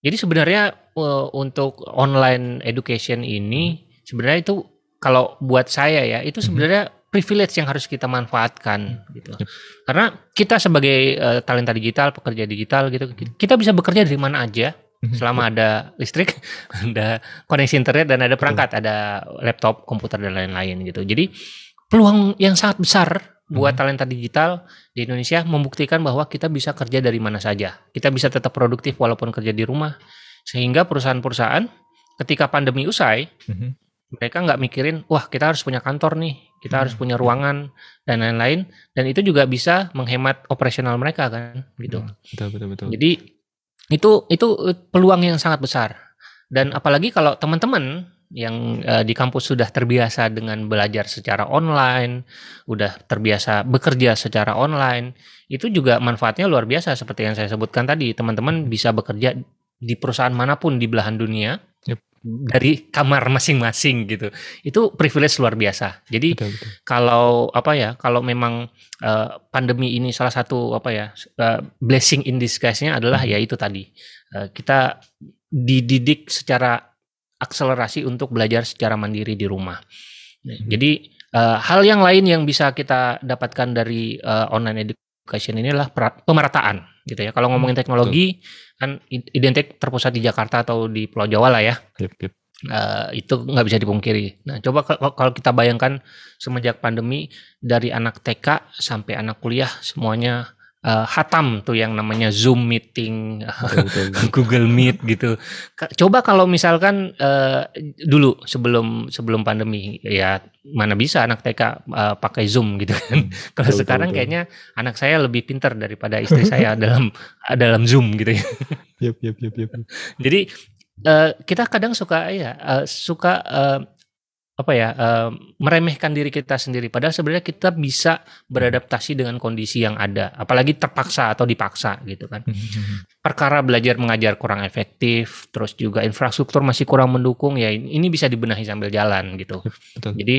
Jadi sebenarnya untuk online education ini sebenarnya itu kalau buat saya ya itu sebenarnya privilege yang harus kita manfaatkan gitu. Karena kita sebagai talenta digital, pekerja digital gitu, kita bisa bekerja dari mana aja selama ada listrik, ada koneksi internet dan ada perangkat, ada laptop, komputer dan lain-lain gitu. Jadi peluang yang sangat besar buat talenta digital di Indonesia membuktikan bahwa kita bisa kerja dari mana saja. Kita bisa tetap produktif walaupun kerja di rumah. Sehingga perusahaan-perusahaan ketika pandemi usai mereka nggak mikirin, wah kita harus punya kantor nih, kita harus punya ruangan dan lain-lain, dan itu juga bisa menghemat operasional mereka kan, gitu. Betul. Jadi itu peluang yang sangat besar, dan apalagi kalau teman-teman yang di kampus sudah terbiasa dengan belajar secara online, udah terbiasa bekerja secara online, itu juga manfaatnya luar biasa seperti yang saya sebutkan tadi, teman-teman bisa bekerja di perusahaan manapun di belahan dunia. Dari kamar masing-masing gitu, itu privilege luar biasa. Jadi betul. Kalau memang pandemi ini salah satu blessing in disguise-nya adalah ya itu tadi, kita dididik secara akselerasi untuk belajar secara mandiri di rumah. Jadi hal yang lain yang bisa kita dapatkan dari online education ini adalah pemerataan gitu ya. Kalau ngomongin teknologi kan identik terpusat di Jakarta atau di Pulau Jawa lah ya. Yep. Itu nggak bisa dipungkiri. Nah, coba kalau kita bayangkan semenjak pandemi dari anak TK sampai anak kuliah semuanya hatam tuh yang namanya Zoom meeting, betul. Google Meet gitu. Coba kalau misalkan dulu sebelum pandemi ya mana bisa anak TK pakai Zoom gitu kan. Kalau sekarang kayaknya anak saya lebih pintar daripada istri saya dalam Zoom gitu ya. Yep. Jadi kita kadang suka meremehkan diri kita sendiri, padahal sebenarnya kita bisa beradaptasi dengan kondisi yang ada, apalagi terpaksa atau dipaksa gitu kan. Perkara belajar mengajar kurang efektif, terus juga infrastruktur masih kurang mendukung, ya ini bisa dibenahi sambil jalan gitu. Betul. Jadi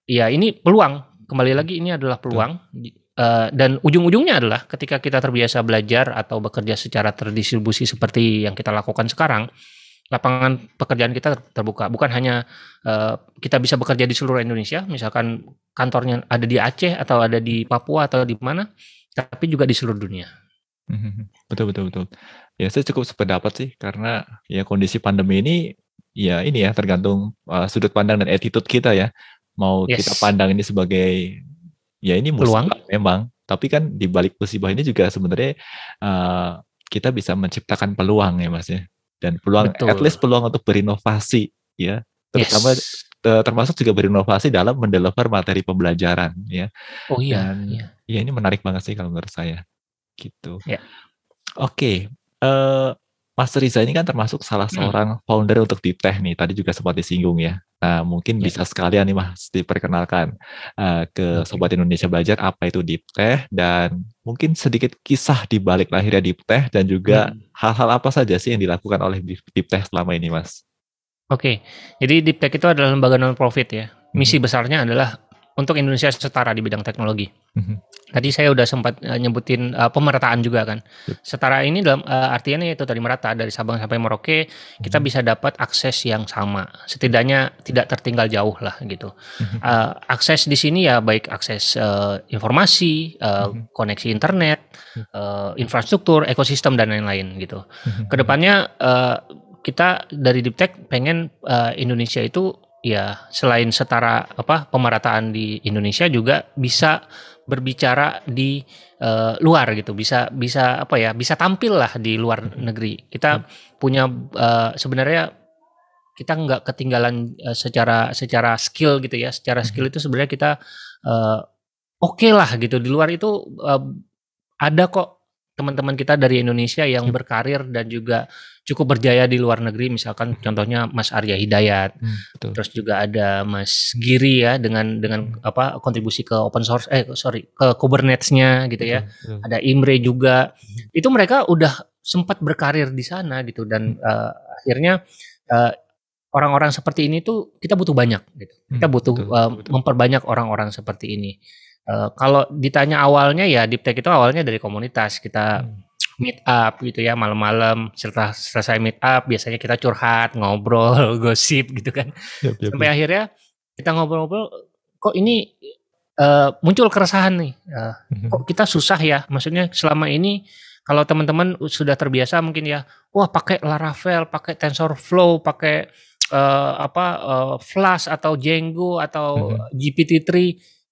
ya ini peluang, kembali lagi ini adalah peluang. dan ujung-ujungnya adalah ketika kita terbiasa belajar atau bekerja secara terdistribusi seperti yang kita lakukan sekarang, lapangan pekerjaan kita terbuka. Bukan hanya kita bisa bekerja di seluruh Indonesia, misalkan kantornya ada di Aceh atau ada di Papua atau di mana, tapi juga di seluruh dunia. Betul, betul, betul. Ya, saya cukup sependapat sih, karena ya kondisi pandemi ini, ya ini ya tergantung sudut pandang dan attitude kita ya. Mau kita Yes. pandang ini sebagai, ya ini Peluang. musibah memang, tapi kan di balik musibah ini juga sebenarnya kita bisa menciptakan peluang ya Mas ya. Dan peluang, at Betul. least peluang untuk berinovasi ya, terutama Yes. termasuk juga berinovasi dalam mendeliver materi pembelajaran ya. Oh iya, Dan iya. ya ini menarik banget sih kalau menurut saya gitu. Ya. Oke, Mas Riza ini kan termasuk salah seorang founder untuk Dipteh nih, tadi juga sempat disinggung ya. Nah, mungkin Ya. bisa sekalian nih Mas diperkenalkan ke Sobat Indonesia Belajar apa itu Dipteh, dan mungkin sedikit kisah di balik lahirnya Dipteh, dan juga hal-hal apa saja sih yang dilakukan oleh Dipteh selama ini, Mas? Oke, jadi Diptech itu adalah lembaga non-profit ya. Misi besarnya adalah untuk Indonesia setara di bidang teknologi. Tadi saya udah sempat nyebutin pemerataan juga kan. Setara ini dalam artinya itu tadi merata dari Sabang sampai Merauke, kita bisa dapat akses yang sama. Setidaknya tidak tertinggal jauh lah gitu. Akses di sini ya baik akses informasi, koneksi internet, infrastruktur, ekosistem dan lain-lain gitu. Kedepannya kita dari Diptech pengen Indonesia itu ya selain setara pemerataan di Indonesia juga bisa berbicara di luar gitu, bisa tampil lah di luar negeri. Kita punya sebenarnya kita nggak ketinggalan secara skill gitu ya. Secara skill itu sebenarnya kita oke lah gitu. Di luar itu ada kok teman-teman kita dari Indonesia yang berkarir dan juga cukup berjaya di luar negeri, misalkan contohnya Mas Arya Hidayat, terus juga ada Mas Giri ya dengan kontribusi ke open source, ke Kubernetes-nya gitu ya. Ada Imre juga, itu mereka udah sempat berkarir di sana gitu, dan akhirnya orang-orang seperti ini tuh kita butuh banyak gitu. Kita butuh memperbanyak orang-orang seperti ini. Kalau ditanya awalnya ya Diptech itu awalnya dari komunitas, kita meet up gitu ya malam-malam, setelah selesai meet up biasanya kita curhat, ngobrol, gosip gitu kan. Sampai akhirnya kita ngobrol-ngobrol, kok ini muncul keresahan nih, kok kita susah ya, maksudnya selama ini kalau teman-teman sudah terbiasa mungkin ya, wah pakai Laravel, pakai TensorFlow, pakai Flash atau Django atau GPT-3,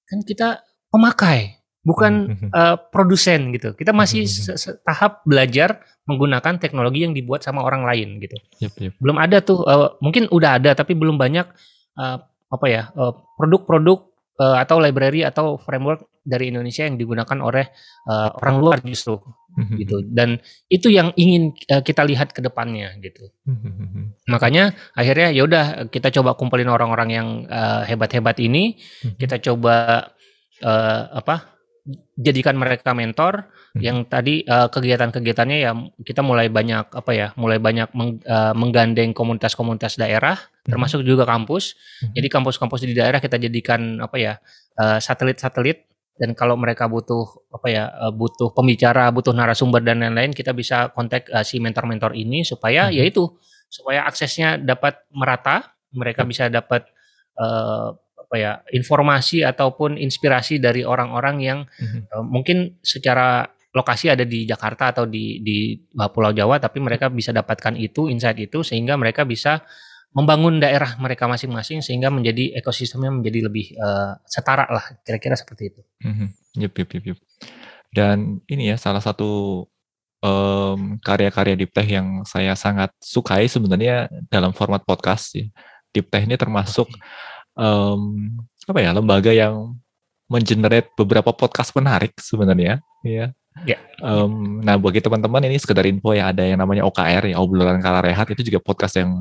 kan kita pemakai, bukan produsen gitu. Kita masih tahap belajar menggunakan teknologi yang dibuat sama orang lain gitu. Belum ada tuh, mungkin udah ada tapi belum banyak produk-produk atau library atau framework dari Indonesia yang digunakan oleh orang luar justru gitu. Dan itu yang ingin kita lihat ke depannya gitu. Makanya akhirnya ya udah kita coba kumpulin orang-orang yang hebat-hebat ini, kita coba jadikan mereka mentor. Yang tadi kegiatan-kegiatannya ya kita mulai banyak menggandeng komunitas-komunitas daerah, termasuk juga kampus. Jadi kampus-kampus di daerah kita jadikan satelit-satelit, dan kalau mereka butuh butuh pembicara, butuh narasumber dan lain-lain, kita bisa kontak si mentor-mentor ini supaya supaya aksesnya dapat merata, mereka bisa dapat informasi ataupun inspirasi dari orang-orang yang mungkin secara lokasi ada di Jakarta atau di Pulau Jawa, tapi mereka bisa dapatkan insight itu sehingga mereka bisa membangun daerah mereka masing-masing sehingga menjadi ekosistemnya menjadi lebih setara lah, kira-kira seperti itu. Yup. Dan ini ya salah satu karya-karya Diptech yang saya sangat sukai sebenarnya dalam format podcast ya. Diptech ini termasuk lembaga yang mengenerate beberapa podcast menarik sebenarnya ya. Nah bagi teman-teman ini sekedar info ya, ada yang namanya OKR ya, obrolan kala rehat, itu juga podcast yang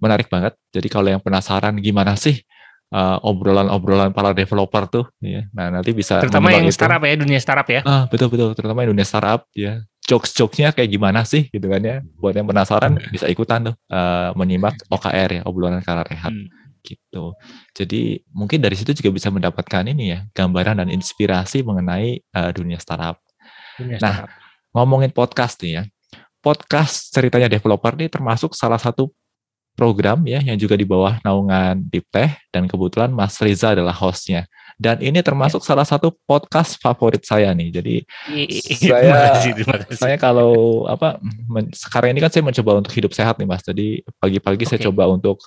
menarik banget. Jadi kalau yang penasaran gimana sih obrolan para developer tuh ya, nah nanti bisa terutama yang startup ya, dunia startup ya. Betul terutama dunia startup ya, jokes-jokesnya kayak gimana sih gitu kan ya. Buat yang penasaran bisa ikutan tuh menyimak OKR ya, obrolan kala rehat. gitu. Jadi mungkin dari situ juga bisa mendapatkan ini ya, gambaran dan inspirasi mengenai dunia startup. Dunia Nah, startup. ngomongin podcast nih ya. Podcast ceritanya developer ini termasuk salah satu program ya yang juga di bawah naungan Diptech, dan kebetulan Mas Riza adalah hostnya. Dan ini Ya. termasuk salah satu podcast favorit saya nih. Jadi Terima kasih, terima kasih. saya kalau sekarang ini kan saya mencoba untuk hidup sehat nih Mas. Jadi pagi-pagi saya Oke. coba untuk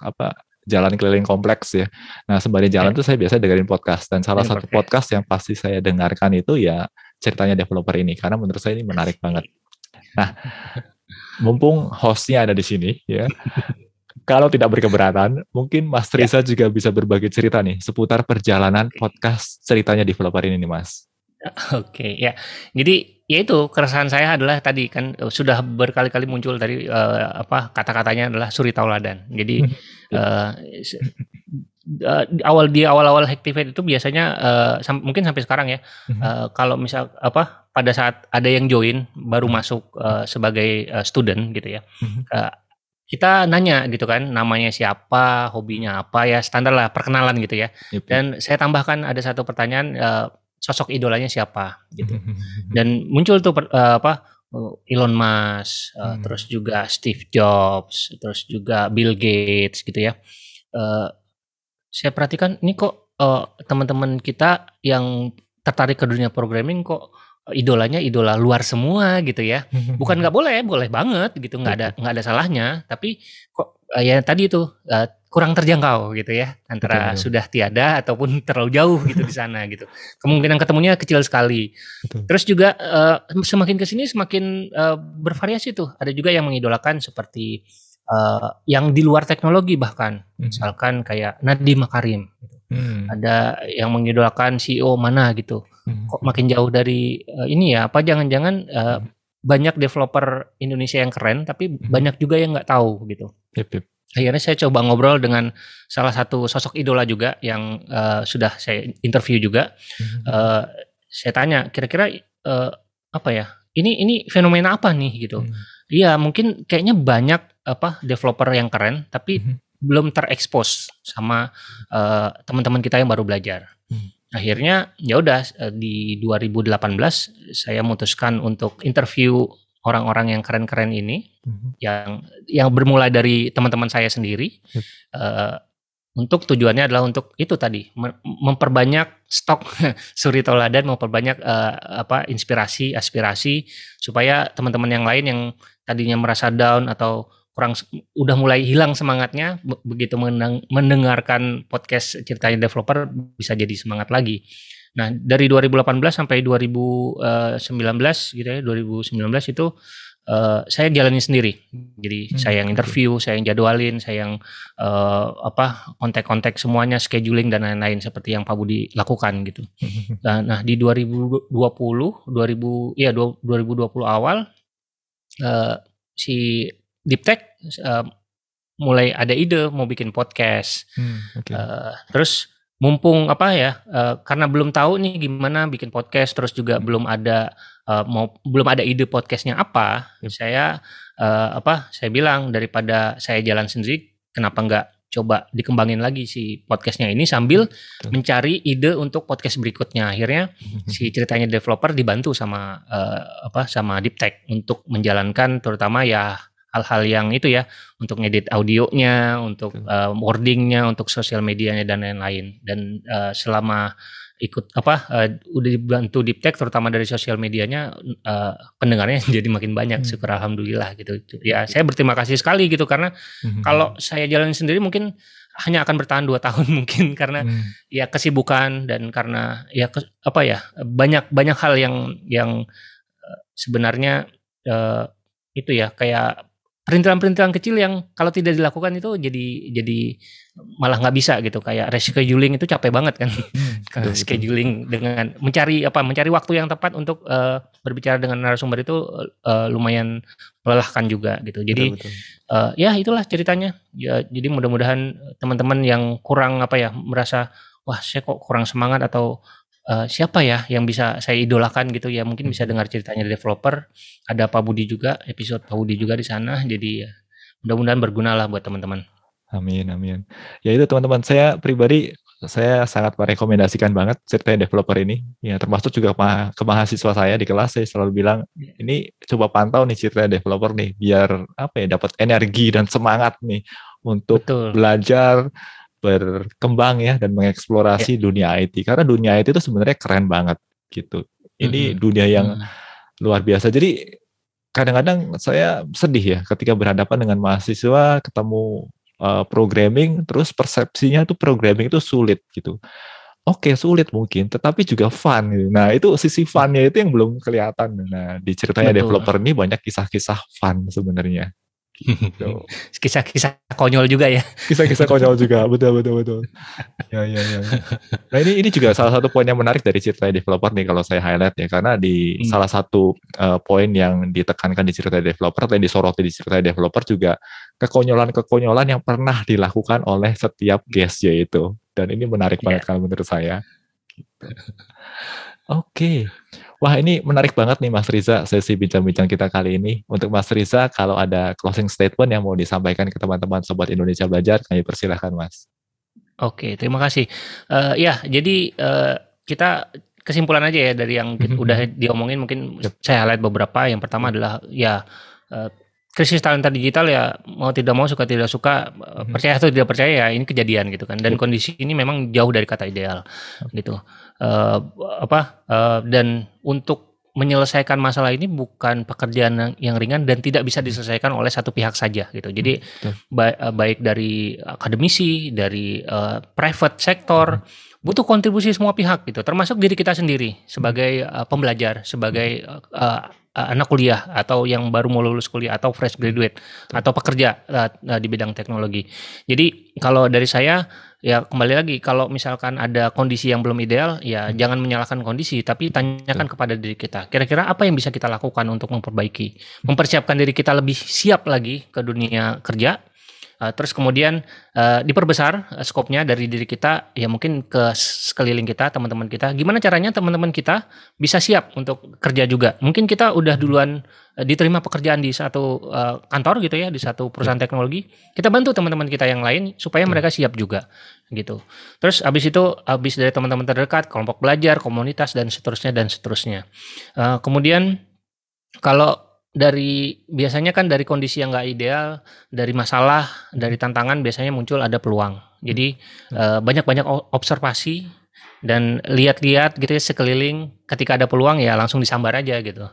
jalan keliling kompleks ya. Nah, sembari jalan Ya, tuh saya biasa dengerin podcast, dan salah dan satu podcast. podcast yang pasti saya dengarkan itu ya ceritanya developer ini, karena menurut saya ini menarik banget. Nah, mumpung hostnya ada di sini ya, kalau tidak berkeberatan, mungkin Mas Ya, Riza juga bisa berbagi cerita nih seputar perjalanan podcast ceritanya developer ini nih Mas. oke, ya. Jadi ya itu keresahan saya adalah tadi kan sudah berkali-kali muncul tadi kata-katanya adalah suri tauladan. Jadi eh, se- di awal-awal Hacktivate itu biasanya mungkin sampai sekarang ya, kalau misal pada saat ada yang join baru masuk sebagai student gitu ya, eh, kita nanya gitu kan namanya siapa, hobinya apa, ya standar lah perkenalan gitu ya. Yep. Dan saya tambahkan ada satu pertanyaan, sosok idolanya siapa gitu. Dan muncul tuh Elon Musk, terus juga Steve Jobs, terus juga Bill Gates gitu ya. Saya perhatikan ini kok teman-teman kita yang tertarik ke dunia programming kok idolanya idola luar semua gitu ya. Bukan nggak boleh, boleh banget gitu, nggak ada salahnya. Tapi kok ya tadi itu kurang terjangkau gitu ya, antara Betul. sudah tiada ataupun terlalu jauh gitu di sana gitu. Kemungkinan ketemunya kecil sekali. Betul. Terus juga semakin kesini semakin bervariasi tuh. Ada juga yang mengidolakan seperti yang di luar teknologi bahkan, misalkan kayak Nadiem Makarim. Ada yang mengidolakan CEO mana gitu. Kok makin jauh dari ini ya? Apa jangan-jangan banyak developer Indonesia yang keren, tapi banyak juga yang nggak tahu gitu. Yep. Akhirnya saya coba ngobrol dengan salah satu sosok idola juga yang sudah saya interview juga. Saya tanya, kira-kira apa ya? Ini fenomena apa nih gitu? Iya, mungkin kayaknya banyak developer yang keren, tapi belum terekspos sama teman-teman kita yang baru belajar. Akhirnya ya udah di 2018 saya memutuskan untuk interview orang-orang yang keren-keren ini, yang bermulai dari teman-teman saya sendiri. Untuk tujuannya adalah untuk itu tadi, memperbanyak stok suri tauladan, memperbanyak inspirasi, aspirasi, supaya teman-teman yang lain yang tadinya merasa down atau udah mulai hilang semangatnya, begitu mendengarkan podcast ceritanya developer bisa jadi semangat lagi. Nah, dari 2018 sampai 2019 gitu ya, 2019 itu saya jalani sendiri. Jadi saya yang interview, saya yang jadwalin, saya yang kontak-kontak semuanya, scheduling dan lain-lain seperti yang Pak Budi lakukan gitu. Nah, di 2020 awal si Diptech mulai ada ide mau bikin podcast. Terus mumpung karena belum tahu nih gimana bikin podcast, terus juga belum ada ide podcastnya apa. Saya bilang daripada saya jalan sendiri, kenapa nggak coba dikembangin lagi si podcastnya ini sambil mencari ide untuk podcast berikutnya. Akhirnya si ceritanya developer dibantu sama Diptech untuk menjalankan terutama ya hal-hal yang itu ya, untuk ngedit audionya, untuk wordingnya, untuk sosial medianya dan lain-lain. Dan selama ikut udah dibantu Diptech terutama dari sosial medianya, pendengarnya jadi makin banyak, syukur alhamdulillah gitu. Ya saya berterima kasih sekali gitu, karena kalau saya jalan sendiri mungkin hanya akan bertahan 2 tahun mungkin, karena ya kesibukan dan karena ya banyak hal yang sebenarnya itu ya kayak perintilan-perintilan kecil yang kalau tidak dilakukan itu jadi malah nggak bisa gitu. Kayak rescheduling itu capek banget kan. Scheduling dengan mencari waktu yang tepat untuk berbicara dengan narasumber itu lumayan melelahkan juga gitu. Jadi ya itulah ceritanya. Ya, jadi mudah-mudahan teman-teman yang kurang merasa wah saya kok kurang semangat atau siapa ya yang bisa saya idolakan gitu ya, mungkin bisa dengar ceritanya developer. Ada Pak Budi juga, episode Pak Budi juga di sana, jadi ya mudah-mudahan berguna lah buat teman-teman. Amin, amin. Ya itu teman-teman, saya pribadi saya sangat merekomendasikan banget cerita developer ini. Ya termasuk juga ke mahasiswa saya di kelas, saya selalu bilang ini coba pantau nih cerita developer nih, biar apa ya, dapat energi dan semangat nih untuk Betul. belajar, berkembang ya, dan Ya. mengeksplorasi dunia IT. Karena dunia IT itu sebenarnya keren banget gitu. Ini Mm-mm. dunia yang Mm. luar biasa. Jadi kadang-kadang saya sedih ya ketika berhadapan dengan mahasiswa ketemu programming, terus persepsinya tuh programming itu sulit gitu. Oke, sulit mungkin, tetapi juga fun gitu. Nah, itu sisi funnya itu yang belum kelihatan. Nah, di ceritanya Betul. developer ini banyak kisah-kisah fun sebenarnya. Gitu. Kisah-kisah konyol juga ya. Kisah-kisah konyol juga, betul, betul, betul. Ya, ya, ya. Nah, ini juga salah satu poin yang menarik dari cerita developer nih kalau saya highlight ya, karena di salah satu poin yang ditekankan di cerita developer dan disoroti di cerita developer juga kekonyolan-kekonyolan yang pernah dilakukan oleh setiap guestnya itu. Dan ini menarik Ya. banget kalau menurut saya. Gitu. Oke. Wah, ini menarik banget nih Mas Riza, sesi bincang-bincang kita kali ini. Untuk Mas Riza, kalau ada closing statement yang mau disampaikan ke teman-teman Sobat Indonesia Belajar, kami persilahkan Mas. Oke, terima kasih. Ya, jadi kita kesimpulan aja ya dari yang udah diomongin, mungkin saya highlight beberapa. Yang pertama adalah ya krisis talenta digital ya, mau tidak mau, suka tidak suka, percaya atau tidak percaya ya ini kejadian gitu kan. Dan kondisi ini memang jauh dari kata ideal gitu. Dan untuk menyelesaikan masalah ini bukan pekerjaan yang ringan dan tidak bisa diselesaikan oleh satu pihak saja gitu. Jadi baik dari akademisi, dari private sektor, butuh kontribusi semua pihak gitu, termasuk diri kita sendiri sebagai pembelajar, sebagai anak kuliah atau yang baru mau lulus kuliah atau fresh graduate atau pekerja di bidang teknologi. Jadi kalau dari saya ya kembali lagi, kalau misalkan ada kondisi yang belum ideal ya jangan menyalahkan kondisi, tapi tanyakan kepada diri kita, kira-kira apa yang bisa kita lakukan untuk memperbaiki, mempersiapkan diri kita lebih siap lagi ke dunia kerja. Terus kemudian diperbesar skopnya dari diri kita, ya mungkin ke sekeliling kita, teman-teman kita. Gimana caranya teman-teman kita bisa siap untuk kerja juga? Mungkin kita udah duluan diterima pekerjaan di satu kantor gitu ya, di satu perusahaan teknologi. Kita bantu teman-teman kita yang lain supaya mereka siap juga gitu. Terus habis dari teman-teman terdekat, kelompok belajar, komunitas dan seterusnya dan seterusnya. Kemudian kalau biasanya kan dari kondisi yang nggak ideal, dari masalah, dari tantangan biasanya muncul ada peluang. Jadi banyak-banyak observasi dan lihat-lihat gitu ya sekeliling. Ketika ada peluang ya langsung disambar aja gitu.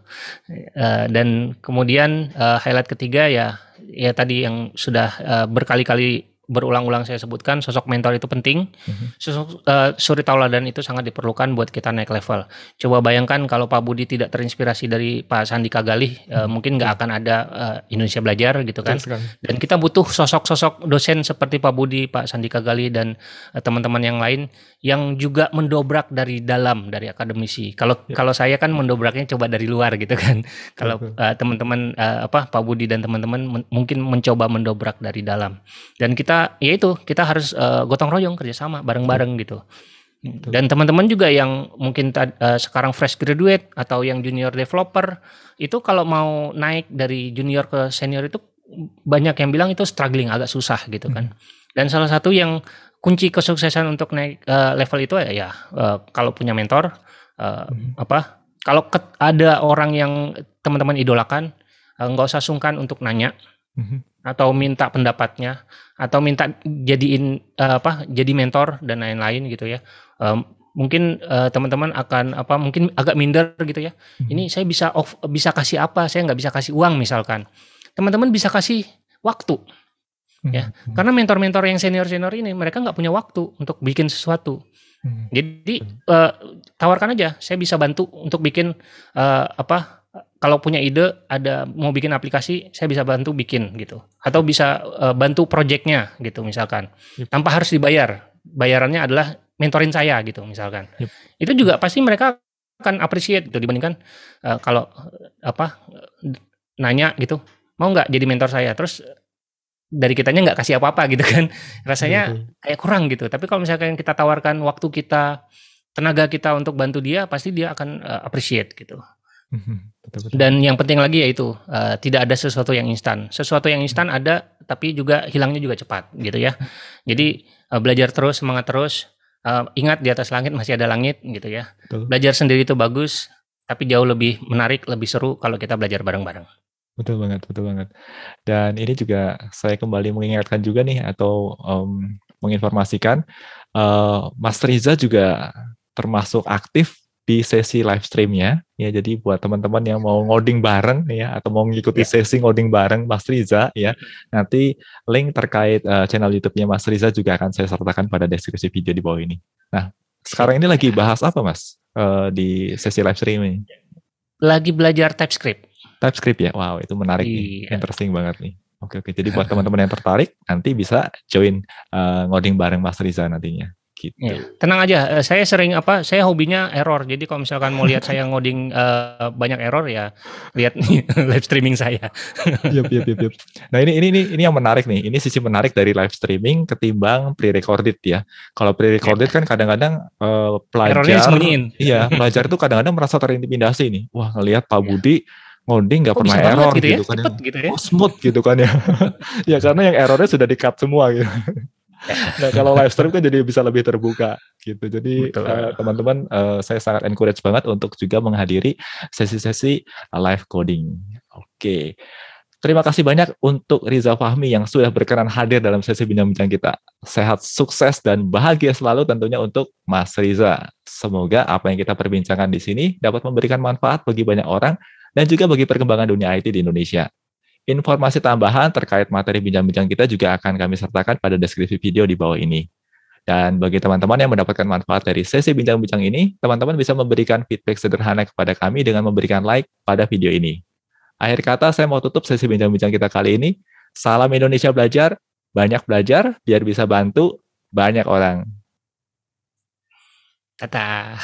Dan kemudian highlight ketiga ya tadi yang sudah berkali-kali berulang-ulang saya sebutkan, sosok mentor itu penting. Sosok suri tauladan itu sangat diperlukan buat kita naik level. Coba bayangkan kalau Pak Budi tidak terinspirasi dari Pak Sandika Galih, mungkin nggak akan ada Indonesia Belajar gitu kan. Dan kita butuh sosok-sosok dosen seperti Pak Budi, Pak Sandika Galih dan teman-teman yang lain yang juga mendobrak dari dalam, dari akademisi. Kalau saya kan mendobraknya coba dari luar gitu kan. Kalau teman-teman Pak Budi dan teman-teman mungkin mencoba mendobrak dari dalam. Dan kita harus gotong royong, kerjasama bareng-bareng gitu. Dan teman-teman juga yang mungkin sekarang fresh graduate atau yang junior developer itu kalau mau naik dari junior ke senior itu banyak yang bilang itu struggling, agak susah gitu kan. Dan salah satu yang kunci kesuksesan untuk naik level itu ya kalau punya mentor, kalau ada orang yang teman-teman idolakan, nggak usah sungkan untuk nanya atau minta pendapatnya atau minta jadi mentor dan lain-lain gitu ya. Mungkin teman-teman akan mungkin agak minder gitu ya. Ini saya bisa kasih apa? Saya nggak bisa kasih uang misalkan. Teman-teman bisa kasih waktu. Ya, karena mentor-mentor yang senior-senior ini mereka nggak punya waktu untuk bikin sesuatu. Jadi tawarkan aja, saya bisa bantu untuk bikin kalau punya ide, mau bikin aplikasi, saya bisa bantu bikin gitu, atau bisa bantu proyeknya gitu misalkan, tanpa harus dibayar. Bayarannya adalah mentorin saya gitu misalkan. Itu juga pasti mereka akan appreciate gitu dibandingkan kalau nanya gitu, mau nggak jadi mentor saya, terus dari kitanya nggak kasih apa-apa gitu kan, rasanya kayak kurang gitu. Tapi kalau misalkan kita tawarkan waktu kita, tenaga kita untuk bantu dia, pasti dia akan appreciate gitu. Dan yang penting lagi yaitu tidak ada sesuatu yang instan. Sesuatu yang instan ada tapi juga hilangnya juga cepat gitu ya. Jadi belajar terus, semangat terus. Ingat di atas langit masih ada langit gitu ya. Betul. Belajar sendiri itu bagus, tapi jauh lebih menarik, lebih seru kalau kita belajar bareng-bareng. Betul banget, betul banget. Dan ini juga saya kembali mengingatkan juga nih atau menginformasikan Mas Riza juga termasuk aktif di sesi live stream-nya ya. Jadi buat teman-teman yang mau ngoding bareng ya atau mau mengikuti sesi ngoding bareng Mas Riza ya, nanti link terkait channel YouTube-nya Mas Riza juga akan saya sertakan pada deskripsi video di bawah ini. Nah, sekarang ini lagi bahas apa Mas di sesi live stream ini? Lagi belajar TypeScript. TypeScript ya, wow itu menarik nih, interesting banget nih. Oke, jadi buat teman-teman yang tertarik nanti bisa join ngoding bareng Mas Riza nantinya. Gitu. Ya, tenang aja, saya saya hobinya error. Jadi kalau misalkan mau lihat saya ngoding banyak error ya lihat nih live streaming saya. Yep. Nah ini yang menarik nih. Ini sisi menarik dari live streaming ketimbang pre-recorded ya. Kalau pre-recorded kan kadang-kadang pelajar, pelajar itu kadang-kadang merasa terintimidasi nih. Wah ngelihat Pak Budi ngoding nggak pernah error gitu kan ya. Gitu ya. Oh, smooth gitu kan ya. Ya karena yang errornya sudah di-cut semua gitu. Nah kalau live stream kan jadi bisa lebih terbuka gitu. Jadi teman-teman saya sangat encourage banget untuk juga menghadiri sesi-sesi live coding. Oke. Terima kasih banyak untuk Riza Fahmi yang sudah berkenan hadir dalam sesi bincang-bincang kita. Sehat, sukses, dan bahagia selalu tentunya untuk Mas Riza. Semoga apa yang kita perbincangkan di sini dapat memberikan manfaat bagi banyak orang dan juga bagi perkembangan dunia IT di Indonesia. Informasi tambahan terkait materi bincang-bincang kita juga akan kami sertakan pada deskripsi video di bawah ini. Dan bagi teman-teman yang mendapatkan manfaat dari sesi bincang-bincang ini, teman-teman bisa memberikan feedback sederhana kepada kami dengan memberikan like pada video ini. Akhir kata, saya mau tutup sesi bincang-bincang kita kali ini. Salam Indonesia belajar, banyak belajar, biar bisa bantu banyak orang. Dadah.